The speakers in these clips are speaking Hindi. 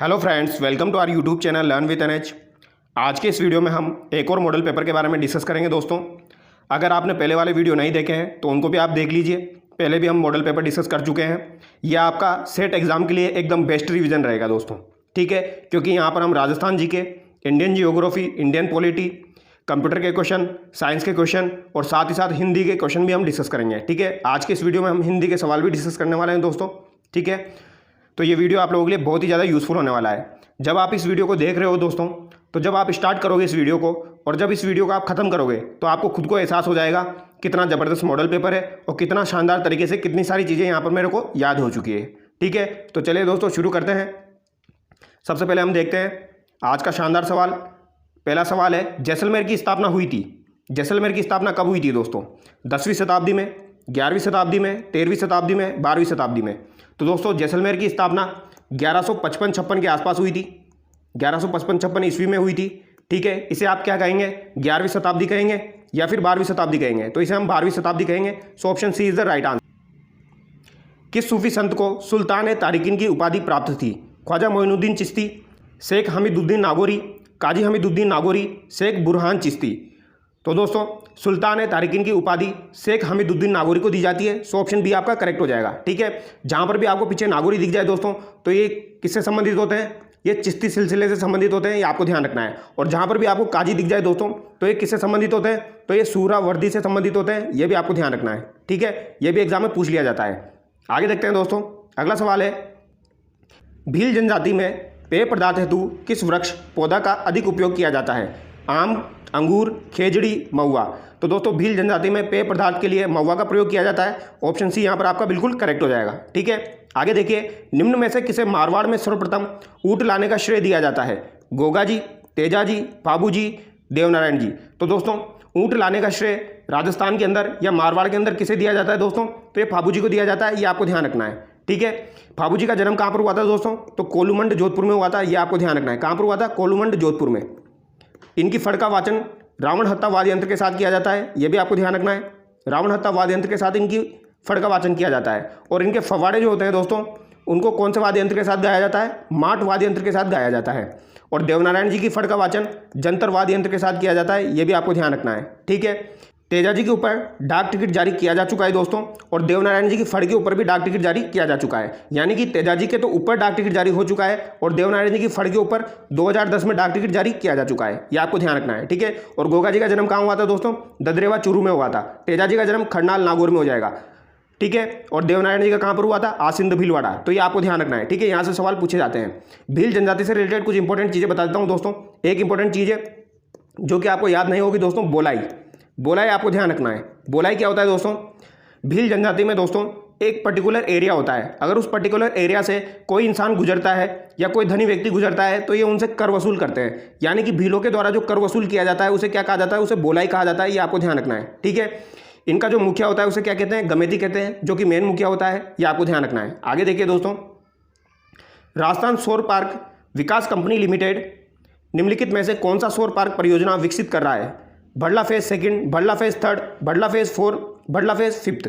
Hello friends, welcome to our YouTube channel learn with NH. आज के इस वीडियो में हम एक और मॉडल पेपर के बारे में डिस्कस करेंगे दोस्तों। अगर आपने पहले वाले वीडियो नहीं देखे हैं तो उनको भी आप देख लीजिए। पहले भी हम मॉडल पेपर डिस्कस कर चुके हैं। यह आपका सेट एग्जाम के लिए एकदम बेस्ट रिवीजन रहेगा दोस्तों, ठीक है। क्योंकि यहाँ पर हम राजस्थान जी के, Indian geography, Indian polity, computer के क्वेश्चन, साइंस के क्वेश्चन और साथ ही साथ हिंदी के क्वेश्चन भी हम डिस्कस करेंगे, ठीक है। आज के इस वीडियो में हम हिंदी के सवाल भी डिस्कस करने वाले हैं दोस्तों, ठीक है। तो ये वीडियो आप लोगों के लिए बहुत ही ज़्यादा यूज़फुल होने वाला है। जब आप इस वीडियो को देख रहे हो दोस्तों, तो जब आप स्टार्ट करोगे इस वीडियो को और जब इस वीडियो को आप ख़त्म करोगे तो आपको खुद को एहसास हो जाएगा कितना ज़बरदस्त मॉडल पेपर है और कितना शानदार तरीके से कितनी सारी चीज़ें यहाँ पर मेरे को याद हो चुकी है, ठीक है। तो चलिए दोस्तों शुरू करते हैं। सबसे पहले हम देखते हैं आज का शानदार सवाल। पहला सवाल है, जैसलमेर की स्थापना हुई थी। जैसलमेर की स्थापना कब हुई थी दोस्तों? 10वीं शताब्दी में, 11वीं शताब्दी में, 13वीं शताब्दी में, 12वीं शताब्दी में। तो दोस्तों जैसलमेर की स्थापना 1155-56 के आसपास हुई थी। 1155-56 ईस्वी में हुई थी, ठीक है। इसे आप क्या कहेंगे? 11वीं शताब्दी कहेंगे या फिर 12वीं शताब्दी कहेंगे? तो इसे हम 12वीं शताब्दी कहेंगे। So option C is the right answer. किस सूफी संत को सुल्तान ए तारिकीन की उपाधि प्राप्त थी? ख्वाजा मोइनुद्दीन चिश्ती, शेख हमीदुद्दीन नागौरी, काजी हमीदुद्दीन नागौरी, शेख बुरहान चिश्ती। तो दोस्तों सुल्तान ए तारिकीन की उपाधि शेख हमीदुद्दीन नागौरी को दी जाती है। सो ऑप्शन बी आपका करेक्ट हो जाएगा, ठीक है। जहां पर भी आपको पीछे नागौरी दिख जाए दोस्तों, तो ये किससे संबंधित होते हैं? ये चिश्ती सिलसिले से संबंधित होते हैं, ये आपको ध्यान रखना है। और जहां पर भी आपको काजी दिख जाए दोस्तों, तो ये किससे संबंधित होते हैं? तो ये सूहरावर्दी से संबंधित होते हैं, ये भी आपको ध्यान रखना है, ठीक है। ये भी एग्जाम में पूछ लिया जाता है। आगे देखते हैं दोस्तों। अगला सवाल है, भील जनजाति में पेय पदार्थ हेतु किस वृक्ष पौधा का अधिक उपयोग किया जाता है? आम, अंगूर, खेजड़ी, महुआ। तो दोस्तों भील जनजाति में पेय पदार्थ के लिए महुआ का प्रयोग किया जाता है। ऑप्शन सी यहाँ पर आपका बिल्कुल करेक्ट हो जाएगा, ठीक है। आगे देखिए, निम्न में से किसे मारवाड़ में सर्वप्रथम ऊँट लाने का श्रेय दिया जाता है? गोगा जी, तेजा जी, बाबू जी, देवनारायण जी। तो दोस्तों ऊँट लाने का श्रेय राजस्थान के अंदर या मारवाड़ के अंदर किसे दिया जाता है दोस्तों? तो ये फाबू जी को दिया जाता है, ये आपको ध्यान रखना है, ठीक है। फाबू जी का जन्म कहाँ पर हुआ था दोस्तों? तो कोलूमंड जोधपुर में हुआ था, ये आपको ध्यान रखना है। कहाँ पर हुआ था? कोलूमंड जोधपुर में। इनकी फड़ का वाचन रावण हत्ता वाद्य यंत्र के साथ किया जाता है, ये भी आपको ध्यान रखना है। रावण हत्ता वाद्य यंत्र के साथ इनकी फड़ का वाचन किया जाता है। और इनके फवाड़े जो होते हैं दोस्तों, उनको कौन से वाद्य यंत्र के साथ गाया जाता है? माट वाद्य यंत्र के साथ गाया जाता है। और देवनारायण जी की फड़ का वाचन जंतर वाद्य यंत्र के साथ किया जाता है, ये भी आपको ध्यान रखना है, ठीक है। तेजा जी के ऊपर डाक टिकट जारी किया जा चुका है दोस्तों, और देवनारायण जी की फड़ के ऊपर भी डाक टिकट जारी किया जा चुका है। यानी कि तेजा जी के तो ऊपर डाक टिकट जारी हो चुका है और देवनारायण जी की फड़ के ऊपर 2010 में डाक टिकट जारी किया जा चुका है, ये आपको ध्यान रखना है, ठीक है। और गोगा जी का जन्म कहाँ हुआ था दोस्तों? ददरेवा चूरू में हुआ था। तेजा जी का जन्म खरनाल नागौर में हो जाएगा, ठीक है। और देवनारायण जी का कहाँ पर हुआ था? आसिंद भीलवाड़ा। तो ये आपको ध्यान रखना है, ठीक है। यहाँ से सवाल पूछे जाते हैं। भील जनजाति से रिलेटेड कुछ इंपॉर्टेंट चीज़ें बता देता हूँ दोस्तों। एक इंपॉर्टेंट चीज़ है जो कि आपको याद नहीं होगी दोस्तों, बोलाई। बोलाई आपको ध्यान रखना है। बोलाई क्या होता है दोस्तों? भील जनजाति में दोस्तों एक पर्टिकुलर एरिया होता है। अगर उस पर्टिकुलर एरिया से कोई इंसान गुजरता है या कोई धनी व्यक्ति गुजरता है तो ये उनसे कर वसूल करते हैं। यानी कि भीलों के द्वारा जो कर वसूल किया जाता है उसे क्या कहा जाता है? उसे बोलाई कहा जाता है, ये आपको ध्यान रखना है, ठीक है। इनका जो मुखिया होता है उसे क्या कहते हैं? गमेती कहते हैं, जो कि मेन मुखिया होता है, ये आपको ध्यान रखना है। आगे देखिए दोस्तों, राजस्थान सौर पार्क विकास कंपनी लिमिटेड निम्नलिखित में से कौन सा सौर पार्क परियोजना विकसित कर रहा है? Bhadla phase second, Bhadla phase third, Bhadla phase 4, Bhadla phase 5th।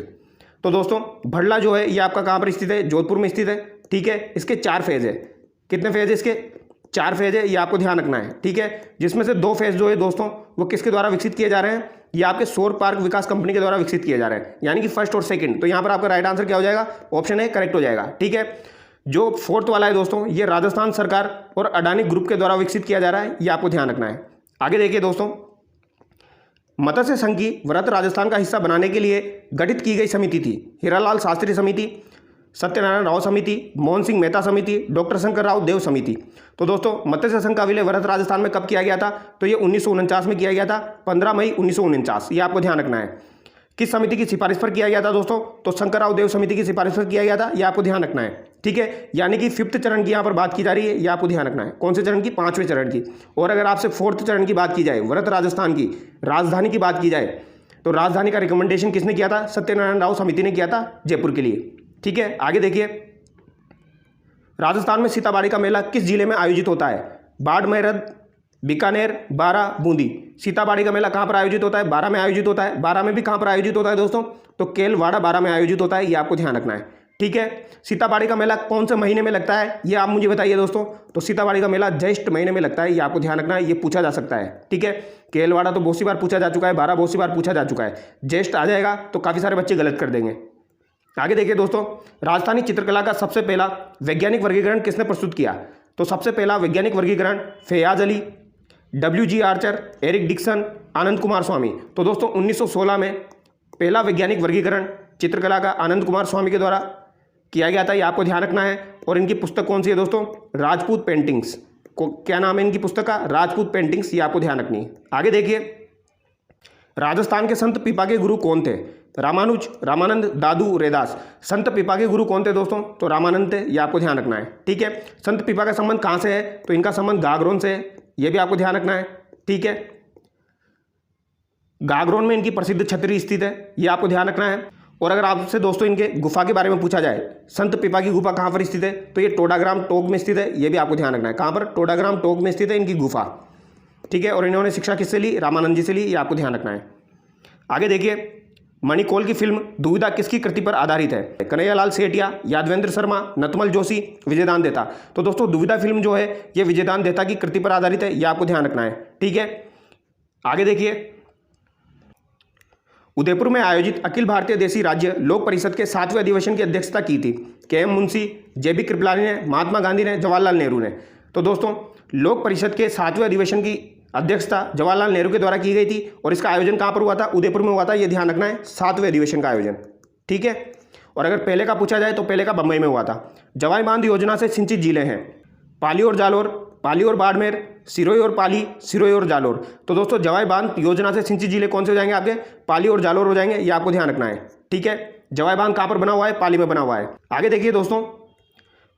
तो दोस्तों भड़ला जो है ये आपका कहाँ पर स्थित है? जोधपुर में स्थित है, ठीक है। इसके 4 फेज है। कितने फेज है इसके? 4 फेज है, ये आपको ध्यान रखना है, ठीक है। जिसमें से 2 फेज जो है दोस्तों वो किसके द्वारा विकसित किए जा रहे हैं? ये आपके सौर पार्क विकास कंपनी के द्वारा विकसित किए जा रहे हैं, यानी कि फर्स्ट और सेकंड। तो यहाँ पर आपका राइट आंसर क्या हो जाएगा? ऑप्शन ए करेक्ट हो जाएगा, ठीक है। जो 4th वाला है दोस्तों, ये राजस्थान सरकार और अडानी ग्रुप के द्वारा विकसित किया जा रहा है, ये आपको ध्यान रखना है। आगे देखिए दोस्तों, मत्स्य संघ की व्रत राजस्थान का हिस्सा बनाने के लिए गठित की गई समिति थी? हीरालाल शास्त्री समिति, सत्यनारायण राव समिति, मोहन सिंह मेहता समिति, डॉक्टर शंकर राव देव समिति। तो दोस्तों मत्स्य संघ का विलय व्रत राजस्थान में कब किया गया था? तो ये 1949 में किया गया था, 15 मई 1949, ये आपको ध्यान रखना है। किस समिति की सिफारिश पर किया गया था दोस्तों? तो शंकरराव देव समिति की सिफारिश पर किया गया था, यह आपको ध्यान रखना है, ठीक है। यानी कि 5th चरण की यहाँ पर बात की जा रही है, यह आपको ध्यान रखना है। कौन से चरण की? 5वें चरण की। और अगर आपसे 4th चरण की बात की जाए, व्रत राजस्थान की राजधानी की बात की जाए, तो राजधानी का रिकमेंडेशन किसने किया था? सत्यनारायण राव समिति ने किया था जयपुर के लिए, ठीक है। आगे देखिए, राजस्थान में सीताबाड़ी का मेला किस जिले में आयोजित होता है? बाड़मेर, बीकानेर, बारा, बूंदी। सीताबाड़ी का मेला कहाँ पर आयोजित होता है? 12 में आयोजित होता है। 12 में भी कहाँ पर आयोजित होता है दोस्तों? तो केलवाड़ा 12 में आयोजित होता है, ये आपको ध्यान रखना है, ठीक है। सीताबाड़ी का मेला कौन से महीने में लगता है ये आप मुझे बताइए दोस्तों। तो सीताबाड़ी का मेला ज्येष्ठ महीने में लगता है, ये आपको ध्यान रखना है, ये पूछा जा सकता है। ठीक है, केलवाड़ा तो बहुत सी बार पूछा जा चुका है, बारह बहुत सी बार पूछा जा चुका है। ज्येष्ठ आ जाएगा तो काफ़ी सारे बच्चे गलत कर देंगे। आगे देखिए दोस्तों, राजस्थानी चित्रकला का सबसे पहला वैज्ञानिक वर्गीकरण किसने प्रस्तुत किया? तो सबसे पहला वैज्ञानिक वर्गीकरण Faiyaz Ali, WG Archer, Eric Dickson, Anand Kumar Swami. तो दोस्तों 1916 में पहला वैज्ञानिक वर्गीकरण चित्रकला का आनंद कुमार स्वामी के द्वारा किया गया था, ये आपको ध्यान रखना है। और इनकी पुस्तक कौन सी है दोस्तों? राजपूत पेंटिंग्स। को क्या नाम है इनकी पुस्तक का? राजपूत पेंटिंग्स, ये आपको ध्यान रखनी है। आगे देखिए, राजस्थान के संत पीपा के गुरु कौन थे? रामानुज, रामानंद, दादू, रैदास। संत पीपा के गुरु कौन थे दोस्तों? तो रामानंद थे, ये आपको ध्यान रखना है। ठीक है, संत पीपा का संबंध कहाँ से है? तो इनका संबंध गागरोन से है, ये भी आपको ध्यान रखना है। ठीक है, गागरोन में इनकी प्रसिद्ध छतरी स्थित है, ये आपको ध्यान रखना है। और अगर आपसे दोस्तों इनके गुफा के बारे में पूछा जाए, संत पीपा की गुफा कहाँ पर स्थित है? तो ये टोडाग्राम टोक में स्थित है, ये भी आपको ध्यान रखना है। कहाँ पर? टोडाग्राम टोक में स्थित है इनकी गुफा। ठीक है, और इन्होंने शिक्षा किससे ली? रामानंद जी से ली, ये आपको ध्यान रखना है। आगे देखिए, मणिकौल की फिल्म दुविधा किसकी कृति पर आधारित है? कन्हैयालाल सेठिया, यादवेंद्र शर्मा, नतमल जोशी, विजयदान देता। तो दोस्तों दुविधा फिल्म जो है ये विजयदान देता की कृति पर आधारित है, ये आपको ध्यान रखना है। ठीक है, आगे देखिए, उदयपुर में आयोजित अखिल भारतीय देसी राज्य लोक परिषद के 7वें अधिवेशन की अध्यक्षता की थी KM मुंशी, JB कृपलानी ने, महात्मा गांधी ने, जवाहरलाल नेहरू ने। तो दोस्तों लोक परिषद के 7वें अधिवेशन की अध्यक्षता जवाहरलाल नेहरू के द्वारा की गई थी और इसका आयोजन कहाँ पर हुआ था? उदयपुर में हुआ था, ये ध्यान रखना है, 7वें अधिवेशन का आयोजन। ठीक है, और अगर पहले का पूछा जाए तो पहले का बम्बई में हुआ था। जवाई बांध योजना से सिंचित जिले हैं पाली और जालोर, पाली और बाड़मेर, सिरोही और पाली, सिरोही और जालोर। तो दोस्तों जवाई बांध योजना से सिंचित जिले कौन से हो जाएंगे आपके? पाली और जालोर हो जाएंगे, ये आपको ध्यान रखना है। ठीक है, जवाई बांध कहाँ पर बना हुआ है? पाली में बना हुआ है। आगे देखिए दोस्तों,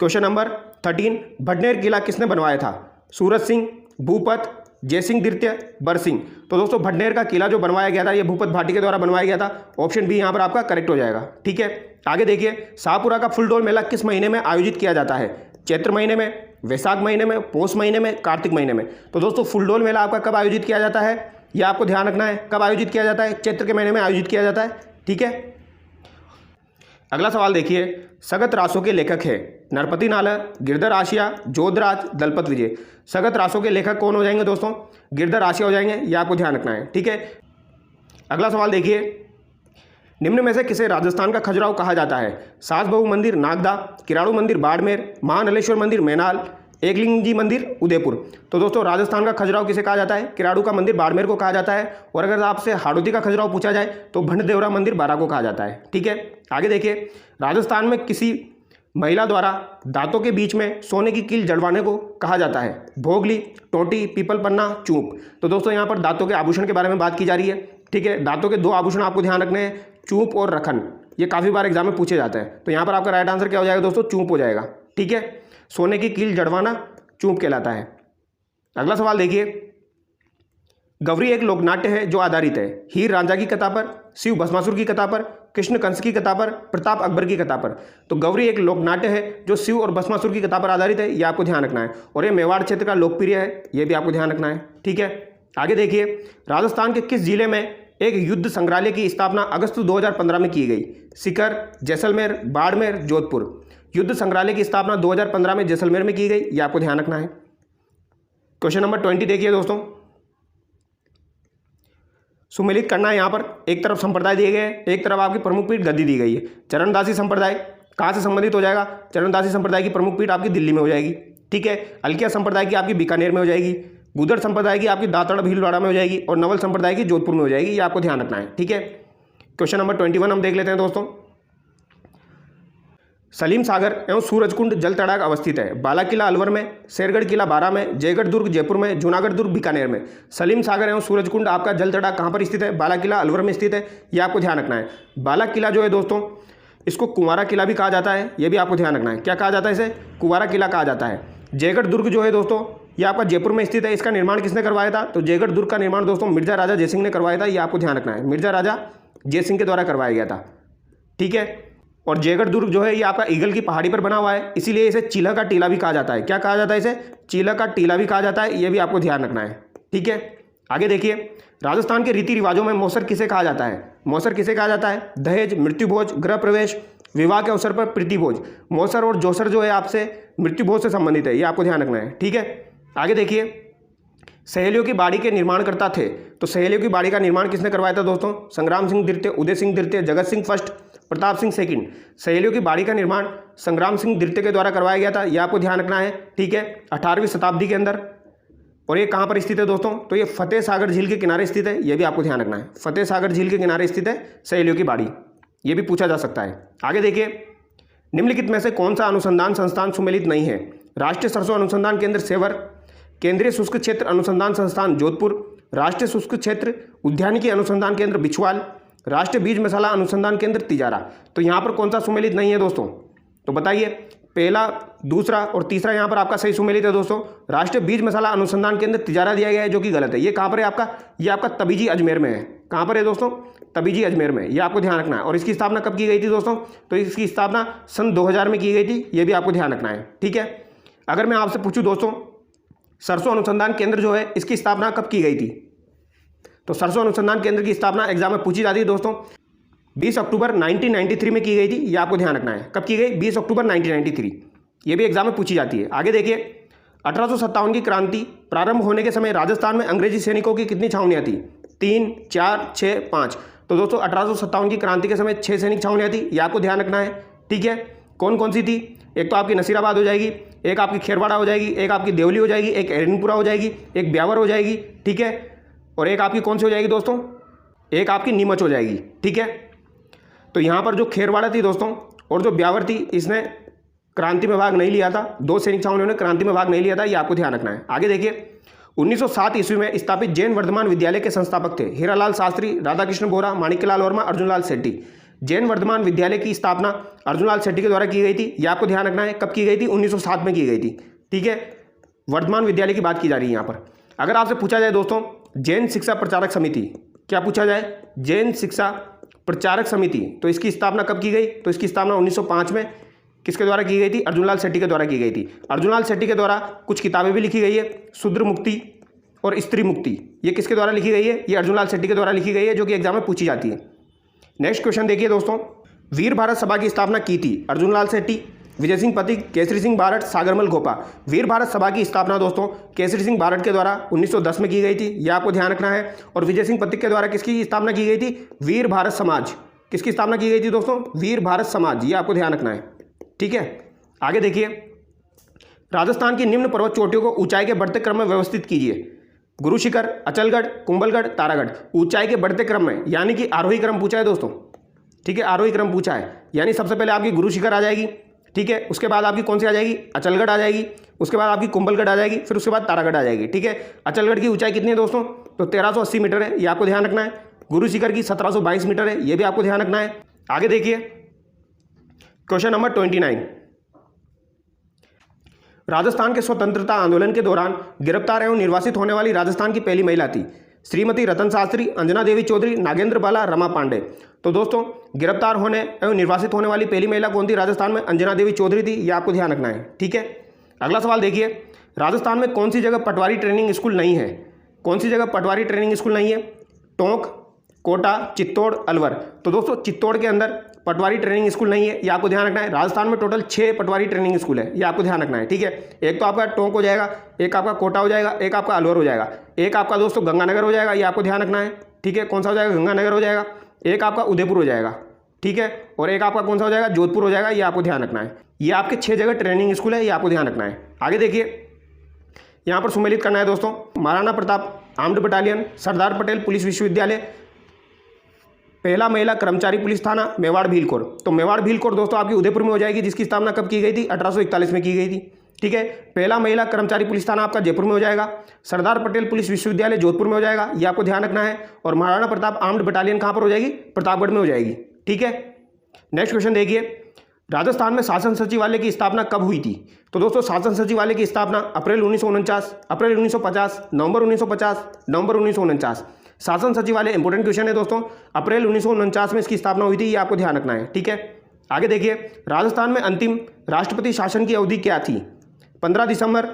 क्वेश्चन नंबर 13, भटनेर किला किसने बनवाया था? सूरज सिंह, भूपत, जयसिंह द्वितीय, बरसिंह। तो दोस्तों भटनेर का किला जो बनवाया गया था ये भूपत भाटी के द्वारा बनवाया गया था। ऑप्शन बी यहाँ पर आपका करेक्ट हो जाएगा। ठीक है, आगे देखिए, शाहपुरा का फुलडोल मेला किस महीने में आयोजित किया जाता है? चैत्र महीने में, वैशाख महीने में, पौष महीने में, कार्तिक महीने में। तो दोस्तों फुलडोल मेला आपका कब आयोजित किया जाता है? यह आपको ध्यान रखना है, कब आयोजित किया जाता है? चैत्र के महीने में आयोजित किया जाता है। ठीक है, अगला सवाल देखिए, सगत रासों के लेखक है नरपति नालर, गिरधर आशिया, जोधराज, दलपत विजय। सगत रासों के लेखक कौन हो जाएंगे दोस्तों? गिरधर आशिया हो जाएंगे, यह आपको ध्यान रखना है। ठीक है, अगला सवाल देखिए, निम्न में से किसे राजस्थान का खजुराहो कहा जाता है? सास बहू मंदिर नागदा, किराणु मंदिर बाड़मेर, महानलेश्वर मंदिर मैनाल, एकलिंग जी मंदिर उदयपुर। तो दोस्तों राजस्थान का खजुराहो किसे कहा जाता है? किराड़ू का मंदिर बाड़मेर को कहा जाता है। और अगर आपसे हाड़ौती का खजुराहो पूछा जाए तो भंडदेवरा मंदिर बारा को कहा जाता है। ठीक है, आगे देखिए, राजस्थान में किसी महिला द्वारा दांतों के बीच में सोने की कील जड़वाने को कहा जाता है? भोगली, टोटी, पीपल पन्ना, चूप। तो दोस्तों यहाँ पर दांतों के आभूषण के बारे में बात की जा रही है। ठीक है, दांतों के दो आभूषण आपको ध्यान रखने हैं, चूप और रखन। ये काफ़ी बार एग्जाम में पूछे जाते हैं। तो यहाँ पर आपका राइट आंसर क्या हो जाएगा दोस्तों? चूप हो जाएगा। ठीक है, सोने की कील जड़वाना चूप कहलाता है। अगला सवाल देखिए, गौरी एक लोकनाट्य है जो आधारित है हीर रांझा की कथा पर, शिव भस्मासुर की कथा पर, कृष्ण कंस की कथा पर, प्रताप अकबर की कथा पर। तो गौरी एक लोकनाट्य है जो शिव और भस्मासुर की कथा पर आधारित है, यह आपको ध्यान रखना है। और ये मेवाड़ क्षेत्र का लोकप्रिय है, यह भी आपको ध्यान रखना है। ठीक है, आगे देखिए, राजस्थान के किस जिले में एक युद्ध संग्रहालय की स्थापना अगस्त 2015 में की गई? सीकर, जैसलमेर, बाड़मेर, जोधपुर। युद्ध संग्रहालय की स्थापना 2015 में जैसलमेर में की गई, यह आपको ध्यान रखना है। क्वेश्चन नंबर 20 देखिए दोस्तों, सुमेलित करना है। यहाँ पर एक तरफ संप्रदाय दिए गए हैं, एक तरफ आपकी प्रमुख पीठ गद्दी दी गई है। चरणदासी संप्रदाय कहाँ से संबंधित हो जाएगा? चरणदासी संप्रदाय की प्रमुख पीठ आपकी दिल्ली में हो जाएगी। ठीक है, अलकिया संप्रदाय की आपकी बीकानेर में हो जाएगी, गुदड़ संप्रदाय की आपकी दातड़ भीलवाड़ा में हो जाएगी और नवल संप्रदाय की जोधपुर में हो जाएगी, ये आपको ध्यान रखना है। ठीक है, क्वेश्चन नंबर 21 हम देख लेते हैं दोस्तों। सलीम सागर एवं सूरजकुंड जल तड़ाक अवस्थित है बाला किला अलवर में, शेरगढ़ किला बारा में, जयगढ़ दुर्ग जयपुर में, जूनागढ़ दुर्ग बीकानेर में। सलीम सागर एवं सूरजकुंड आपका जल तड़ाक कहाँ पर स्थित है? बाला किला अलवर में स्थित है, ये आपको ध्यान रखना है। बाला किला जो है दोस्तों, इसको कुंवारा किला भी कहा जाता है, ये भी आपको ध्यान रखना है। क्या कहा जाता है इसे? कुंवारा किला कहा जाता है। जयगढ़ दुर्ग जो है दोस्तों, ये आपका जयपुर में स्थित है। इसका निर्माण किसने करवाया था? तो जयगढ़ दुर्ग का निर्माण दोस्तों मिर्जा राजा जयसिंह ने करवाया था, ये आपको ध्यान रखना है। मिर्जा राजा जयसिंह के द्वारा करवाया गया था। ठीक है, और जयगढ़ दुर्ग जो है ये आपका ईगल की पहाड़ी पर बना हुआ है, इसीलिए इसे चीला का टीला भी कहा जाता है। क्या कहा जाता है इसे? चीला का टीला भी कहा जाता है, ये भी आपको ध्यान रखना है। ठीक है, आगे देखिए, राजस्थान के रीति रिवाजों में मौसर किसे कहा जाता है? मौसर किसे कहा जाता है? दहेज, मृत्यु भोज, गृह प्रवेश, विवाह के अवसर पर प्रीति भोज। मौसर और जोसर जो है आपसे मृत्यु भोज से संबंधित है, ये आपको ध्यान रखना है। ठीक है, आगे देखिए, सहेलियों की बाड़ी के निर्माणकर्ता थे, तो सहेलियों की बाड़ी का निर्माण किसने करवाया था दोस्तों? संग्राम सिंह द्वितीय, उदय सिंह द्वितीय, जगत सिंह फर्स्ट, प्रताप सिंह सेकंड। सहेलियों की बाड़ी का निर्माण संग्राम सिंह द्वितीय के द्वारा करवाया गया था, यह आपको ध्यान रखना है। ठीक है, 18वीं शताब्दी के अंदर। और ये कहाँ पर स्थित है दोस्तों? तो ये फतेह सागर झील के किनारे स्थित है, ये भी आपको ध्यान रखना है। फतेह सागर झील के किनारे स्थित है सहेलियों की बाड़ी, ये भी पूछा जा सकता है। आगे देखिए, निम्नलिखित में से कौन सा अनुसंधान संस्थान सुमेलित नहीं है? राष्ट्रीय सरसों अनुसंधान केंद्र सेवर, केंद्रीय शुष्क क्षेत्र अनुसंधान संस्थान जोधपुर, राष्ट्रीय शुष्क क्षेत्र उद्यानिकी अनुसंधान केंद्र बिछवाल, राष्ट्रीय बीज मसाला अनुसंधान केंद्र तिजारा। तो यहाँ पर कौन सा सुमेलित नहीं है दोस्तों? तो बताइए, पहला, दूसरा और तीसरा यहाँ पर आपका सही सुमेलित है दोस्तों। राष्ट्रीय बीज मसाला अनुसंधान केंद्र तिजारा दिया गया है, जो कि गलत है। ये कहाँ पर है आपका? ये आपका तबीजी अजमेर में है। कहाँ पर है दोस्तों? तबीजी अजमेर में। ये आपको ध्यान रखना है। और इसकी स्थापना कब की गई थी दोस्तों? तो इसकी स्थापना सन 2000 में की गई थी, ये भी आपको ध्यान रखना है। ठीक है, अगर मैं आपसे पूछूं दोस्तों, सरसों अनुसंधान केंद्र जो है इसकी स्थापना कब की गई थी? तो सरसों अनुसंधान केंद्र की स्थापना एग्जाम में पूछी जाती है दोस्तों, 20 अक्टूबर 1993 में की गई थी। ये आपको ध्यान रखना है। कब की गई? 20 अक्टूबर 1993। ये भी एग्जाम में पूछी जाती है। आगे देखिए, 1857 की क्रांति प्रारंभ होने के समय राजस्थान में अंग्रेजी सैनिकों की कितनी छावनियाँ थी? 3, 4, 6, 5। तो दोस्तों 1857 की क्रांति के समय 6 सैनिक छावनियाँ थी, ये आपको ध्यान रखना है। ठीक है, कौन कौन सी थी? एक तो आपकी नसीराबाद हो जाएगी, एक आपकी खेरवाड़ा हो जाएगी, एक आपकी देवली हो जाएगी, एक एरनपुरा हो जाएगी, एक ब्यावर हो जाएगी। ठीक है, और एक आपकी कौन सी हो जाएगी दोस्तों? एक आपकी नीमच हो जाएगी। ठीक है, तो यहाँ पर जो खेरवाड़ा थी दोस्तों और जो ब्यावर थी, इसने क्रांति में भाग नहीं लिया था। 2 सैनिक छावनियों ने क्रांति में भाग नहीं लिया था, ये आपको ध्यान रखना है। आगे देखिए, 1907 ईस्वी में स्थापित जैन वर्धमान विद्यालय के संस्थापक थे हीरालाल शास्त्री, राधाकृष्ण बोरा, माणिक्यलाल वर्मा, अर्जुनलाल शेट्टी। जैन वर्धमान विद्यालय की स्थापना अर्जुनलाल शेट्टी के द्वारा की गई थी, यह आपको ध्यान रखना है। कब की गई थी? 1907 में की गई थी। ठीक है, वर्धमान विद्यालय की बात की जा रही है यहाँ पर। अगर आपसे पूछा जाए दोस्तों, जैन शिक्षा प्रचारक समिति, क्या पूछा जाए? जैन शिक्षा प्रचारक समिति, तो इसकी स्थापना कब की गई? तो इसकी स्थापना 1905 में किसके द्वारा की गई थी? अर्जुनलाल शेट्टी के द्वारा की गई थी। अर्जुनलाल शेट्टी के द्वारा कुछ किताबें भी लिखी गई है, शूद्र मुक्ति और स्त्री मुक्ति। ये किसके द्वारा लिखी गई है? ये अर्जुनलाल शेट्टी के द्वारा लिखी गई है, जो कि एग्जाम में पूछी जाती है। नेक्स्ट क्वेश्चन देखिए दोस्तों, वीर भारत सभा की स्थापना की थी अर्जुनलाल शेट्टी, विजय सिंह पथिक, केसरी सिंह बारट, सागरमल गोपा। वीर भारत सभा की स्थापना दोस्तों केसरी सिंह बारट के द्वारा 1910 में की गई थी, यह आपको ध्यान रखना है। और विजय सिंह पथिक के द्वारा किसकी स्थापना की गई थी? वीर भारत समाज। किसकी स्थापना की गई थी दोस्तों? वीर भारत समाज, ये आपको ध्यान रखना है। ठीक है, आगे देखिए, राजस्थान की निम्न पर्वत चोटियों को ऊंचाई के बढ़ते क्रम में व्यवस्थित कीजिए। गुरु शिखर, अचलगढ़, कुंभलगढ़, तारागढ़। ऊंचाई के बढ़ते क्रम में, यानी कि आरोही क्रम पूछा है दोस्तों। ठीक है, आरोही क्रम पूछा है, यानी सबसे पहले आपकी गुरु शिखर आ जाएगी। ठीक है, उसके बाद आपकी कौन सी आ जाएगी? अचलगढ़ आ जाएगी। उसके बाद आपकी कुंभलगढ़ आ जाएगी, फिर उसके बाद तारागढ़ आ जाएगी। ठीक है, अचलगढ़ की ऊंचाई कितनी है दोस्तों? तो 1380 मीटर है, ये आपको ध्यान रखना है। गुरु शिखर की 1722 मीटर है, ये भी आपको ध्यान रखना है। आगे देखिए, क्वेश्चन नंबर 29। राजस्थान के स्वतंत्रता आंदोलन के दौरान गिरफ्तार एवं निर्वासित होने वाली राजस्थान की पहली महिला थी श्रीमती रतन शास्त्री, अंजना देवी चौधरी, नागेंद्र बाला, रमा पांडे। तो दोस्तों गिरफ्तार होने एवं निर्वासित होने वाली पहली महिला कौन थी राजस्थान में? अंजना देवी चौधरी थी, ये आपको ध्यान रखना है। ठीक है, अगला सवाल देखिए, राजस्थान में कौन सी जगह पटवारी ट्रेनिंग स्कूल नहीं है? कौन सी जगह पटवारी ट्रेनिंग स्कूल नहीं है? टोंक, कोटा, चित्तौड़, अलवर। तो दोस्तों चित्तौड़ के अंदर पटवारी ट्रेनिंग स्कूल नहीं है, ये आपको ध्यान रखना है। राजस्थान में टोटल 6 पटवारी ट्रेनिंग स्कूल है, ये आपको ध्यान रखना है। ठीक है, एक तो आपका टोंक हो जाएगा, एक आपका कोटा हो जाएगा, एक आपका अलवर हो जाएगा, एक आपका दोस्तों गंगानगर हो जाएगा, ये आपको ध्यान रखना है। ठीक है, कौन सा हो जाएगा? गंगानगर हो जाएगा। एक आपका उदयपुर हो जाएगा। ठीक है, और एक आपका कौन सा हो जाएगा? जोधपुर हो जाएगा, ये आपको ध्यान रखना है। ये आपके 6 जगह ट्रेनिंग स्कूल है, ये आपको ध्यान रखना है। आगे देखिए, यहाँ पर सुमेलित करना है दोस्तों, Maharana Pratap armed battalion, Sardar Patel police विश्वविद्यालय, पहला महिला कर्मचारी पुलिस थाना, मेवाड़ भील कोर। तो मेवाड़ भील कोर दोस्तों आपकी उदयपुर में हो जाएगी, जिसकी स्थापना कब की गई थी? 1841 में की गई थी। ठीक है, पहला महिला कर्मचारी पुलिस थाना आपका जयपुर में हो जाएगा, सरदार पटेल पुलिस विश्वविद्यालय जोधपुर में हो जाएगा, ये आपको ध्यान रखना है। और महाराणा प्रताप आर्म्ड बटालियन कहाँ पर हो जाएगी? प्रतापगढ़ में हो जाएगी। ठीक है, नेक्स्ट क्वेश्चन देखिए, राजस्थान में शासन सचिवालय की स्थापना कब हुई थी? तो दोस्तों शासन सचिवालय की स्थापना अप्रैल 1949, अप्रैल 1950, नवंबर 1950, नवंबर 1949। शासन सचिवालय इंपोर्टेंट क्वेश्चन है दोस्तों, अप्रैल 1949 में इसकी स्थापना हुई थी, ये आपको ध्यान रखना है। ठीक है, आगे देखिए, राजस्थान में अंतिम राष्ट्रपति शासन की अवधि क्या थी? 15 दिसंबर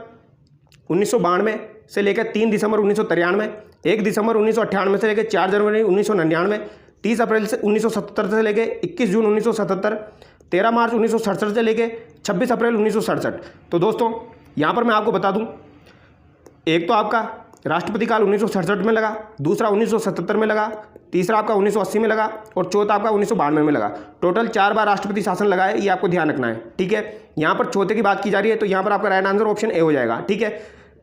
1992, से लेकर 3 दिसंबर 1993, 1 दिसंबर 1998 से लेकर 4 जनवरी 1999, 30 अप्रैल से 1977 से लेकर 21 जून 1977, 13 मार्च 1967 से लेकर 26 अप्रैल 1967। तो दोस्तों यहाँ पर मैं आपको बता दूँ, एक तो आपका राष्ट्रपति काल 1967 में लगा, दूसरा 1977 में लगा, तीसरा आपका 1980 में लगा और चौथा आपका 1992 में लगा। टोटल 4 बार राष्ट्रपति शासन लगा है, ये आपको ध्यान रखना है। ठीक है, यहाँ पर चौथे की बात की जा रही है, तो यहाँ पर आपका राइट आंसर ऑप्शन ए हो जाएगा। ठीक है,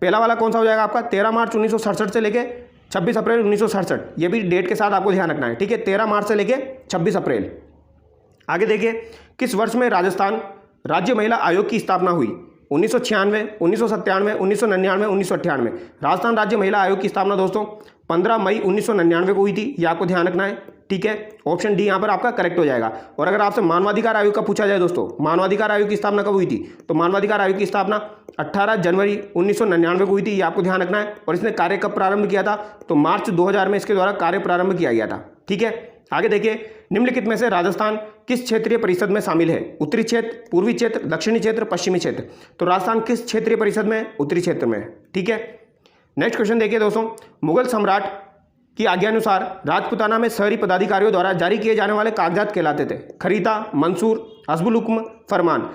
पहला वाला कौन सा हो जाएगा आपका, 13 मार्च 1967 से लेके 26 अप्रैल 1967, ये भी डेट के साथ आपको ध्यान रखना है। ठीक है, 13 मार्च से लेके 26 अप्रैल। आगे देखिए, किस वर्ष में राजस्थान राज्य महिला आयोग की स्थापना हुई? 1996, 1997, 1999, 1998। राजस्थान राज्य महिला आयोग की स्थापना दोस्तों 15 मई 1999 को हुई थी, ये आपको ध्यान रखना है। ठीक है, ऑप्शन डी यहाँ पर आपका करेक्ट हो जाएगा। और अगर आपसे मानवाधिकार आयोग का पूछा जाए दोस्तों, मानवाधिकार आयोग की स्थापना कब हुई थी, तो मानवाधिकार आयोग की स्थापना 18 जनवरी 1999 को हुई थी, ये आपको ध्यान रखना है। और इसने कार्य कब प्रारंभ किया था, तो मार्च 2000 में इसके द्वारा कार्य प्रारंभ किया गया था। ठीक है, आगे देखिए, निम्नलिखित में से राजस्थान किस क्षेत्रीय परिषद में शामिल है? उत्तरी क्षेत्र, पूर्वी क्षेत्र, दक्षिणी क्षेत्र, पश्चिमी क्षेत्र। तो राजस्थान किस क्षेत्रीय परिषद में? उत्तरी क्षेत्र में। ठीक है, नेक्स्ट क्वेश्चन देखिए दोस्तों, मुगल सम्राट की आज्ञानुसार राजपुताना में शहरी पदाधिकारियों द्वारा जारी किए जाने वाले कागजात कहलाते थे? खरीता, मंसूर, हस्बुल हुक्म, फरमान।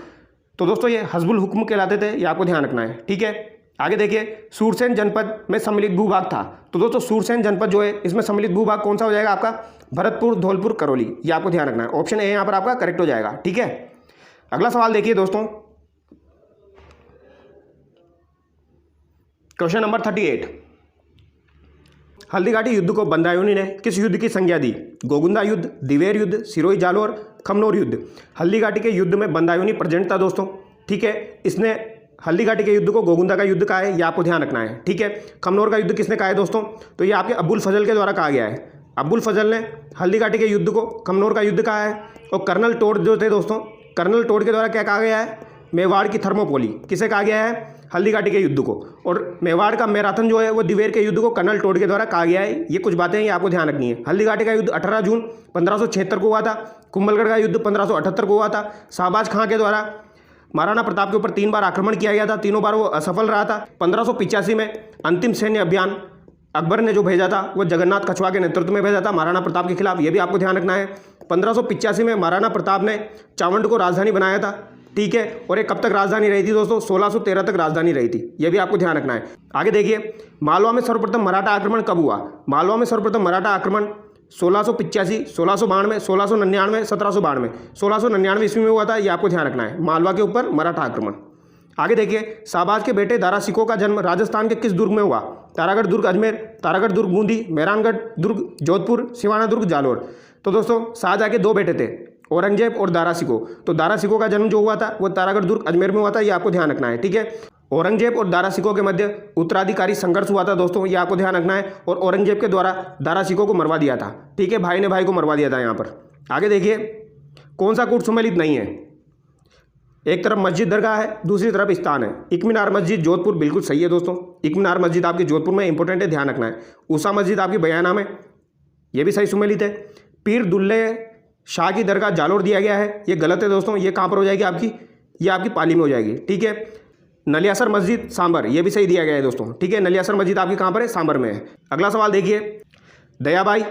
तो दोस्तों ये हस्बुल हुक्म कहलाते थे, ये आपको ध्यान रखना है। ठीक है, आगे देखिए, सूरसेन जनपद में सम्मिलित भूभाग था। तो दोस्तों सूरसेन जनपद जो है, इसमें सम्मिलित भूभाग कौन सा हो जाएगा आपका? भरतपुर, धौलपुर, करौली, ये आपको ध्यान रखना है। ऑप्शन ए यहाँ पर आपका करेक्ट हो जाएगा। ठीक है, अगला सवाल देखिए दोस्तों, क्वेश्चन नंबर 38। हल्दीघाटी युद्ध को बंदायोनी ने किस युद्ध की संज्ञा दी? गोगुंदा युद्ध, दिवेर युद्ध, सिरोही जालोर, खमनोर युद्ध। हल्दीघाटी के युद्ध में बंदायोनी प्रेजेंट था दोस्तों। ठीक है, इसने हल्दीघाटी के युद्ध को गोगुंदा का युद्ध कहा है, ये आपको ध्यान रखना है। ठीक है, खमनोर का युद्ध किसने कहा है दोस्तों? तो ये आपके अब्बुल फजल के द्वारा कहा गया है। अब्बुल फजल ने हल्दीघाटी के युद्ध को खमनोर का युद्ध कहा है। और कर्नल टोड जो थे दोस्तों, कर्नल टोड के द्वारा क्या कहा गया है? मेवाड़ की थर्मोपोली, किसे कहा गया है? हल्दीघाटी के युद्ध को। और मेवाड़ का मैराथन जो है वो दिवेर के युद्ध को कर्नल टोड के द्वारा कहा गया है। ये कुछ बातें ये आपको ध्यान रखनी है। हल्दीघाटी का युद्ध 18 जून 1576 को हुआ था। कुंभलगढ़ का युद्ध 1578 को हुआ था। शाहबाज खां के द्वारा महाराणा प्रताप के ऊपर 3 बार आक्रमण किया गया था, तीनों बार वो असफल रहा था। 1585 में अंतिम सैन्य अभियान अकबर ने जो भेजा था वो जगन्नाथ कछुआ के नेतृत्व में भेजा था महाराणा प्रताप के खिलाफ, ये भी आपको ध्यान रखना है। 1585 में महाराणा प्रताप ने चावंड को राजधानी बनाया था। ठीक है, और ये कब तक राजधानी रही थी दोस्तों? 1613 तक राजधानी रही थी, ये भी आपको ध्यान रखना है। आगे देखिए, मालवा में सर्वप्रथम मराठा आक्रमण कब हुआ? मालवा में सर्वप्रथम मराठा आक्रमण 1685, 1692, 1699, 1792। 1699 ईस्वी में हुआ था, ये आपको ध्यान रखना है, मालवा के ऊपर मराठा आक्रमण। आगे देखिए, शाहबाज के बेटे दारा सिकोह का जन्म राजस्थान के किस दुर्ग में हुआ? तारागढ़ दुर्ग अजमेर, तारागढ़ दुर्ग बूंदी, मेहरानगढ़ दुर्ग जोधपुर, सिवाना दुर्ग जालोर। तो दोस्तों शाहजहाँ के 2 बेटे थे, औरंगजेब और दारा सिकोह। तो दारा सिकोह का जन्म जो हुआ था वो तारागढ़ दुर्ग अजमेर में हुआ था, ये आपको ध्यान रखना है। ठीक है, औरंगजेब और दारा सिकोह के मध्य उत्तराधिकारी संघर्ष हुआ था दोस्तों, ये आपको ध्यान रखना है। और औरंगजेब के द्वारा दारा सिकोह को मरवा दिया था। ठीक है, भाई ने भाई को मरवा दिया था यहाँ पर। आगे देखिए, कौन सा कूट सुमेलित नहीं है? एक तरफ मस्जिद दरगाह है, दूसरी तरफ स्थान है। इकमीनार मस्जिद जोधपुर बिल्कुल सही है दोस्तों। इकमीनार मस्जिद आपकी जोधपुर में इंपॉर्टेंट है, ध्यान रखना है। ऊषा मस्जिद आपकी बयाना में, ये भी सही सुमेलित है। पीर दुल्ले शाह की दरगाह जालोर दिया गया है, ये गलत है दोस्तों। ये कहाँ पर हो जाएगी आपकी? ये आपकी पाली में हो जाएगी। ठीक है, नलियासर मस्जिद सांबर, ये भी सही दिया गया है दोस्तों। ठीक है, नलियासर मस्जिद आपकी कहाँ पर है? सांबर में है। अगला सवाल देखिए, दयाबाई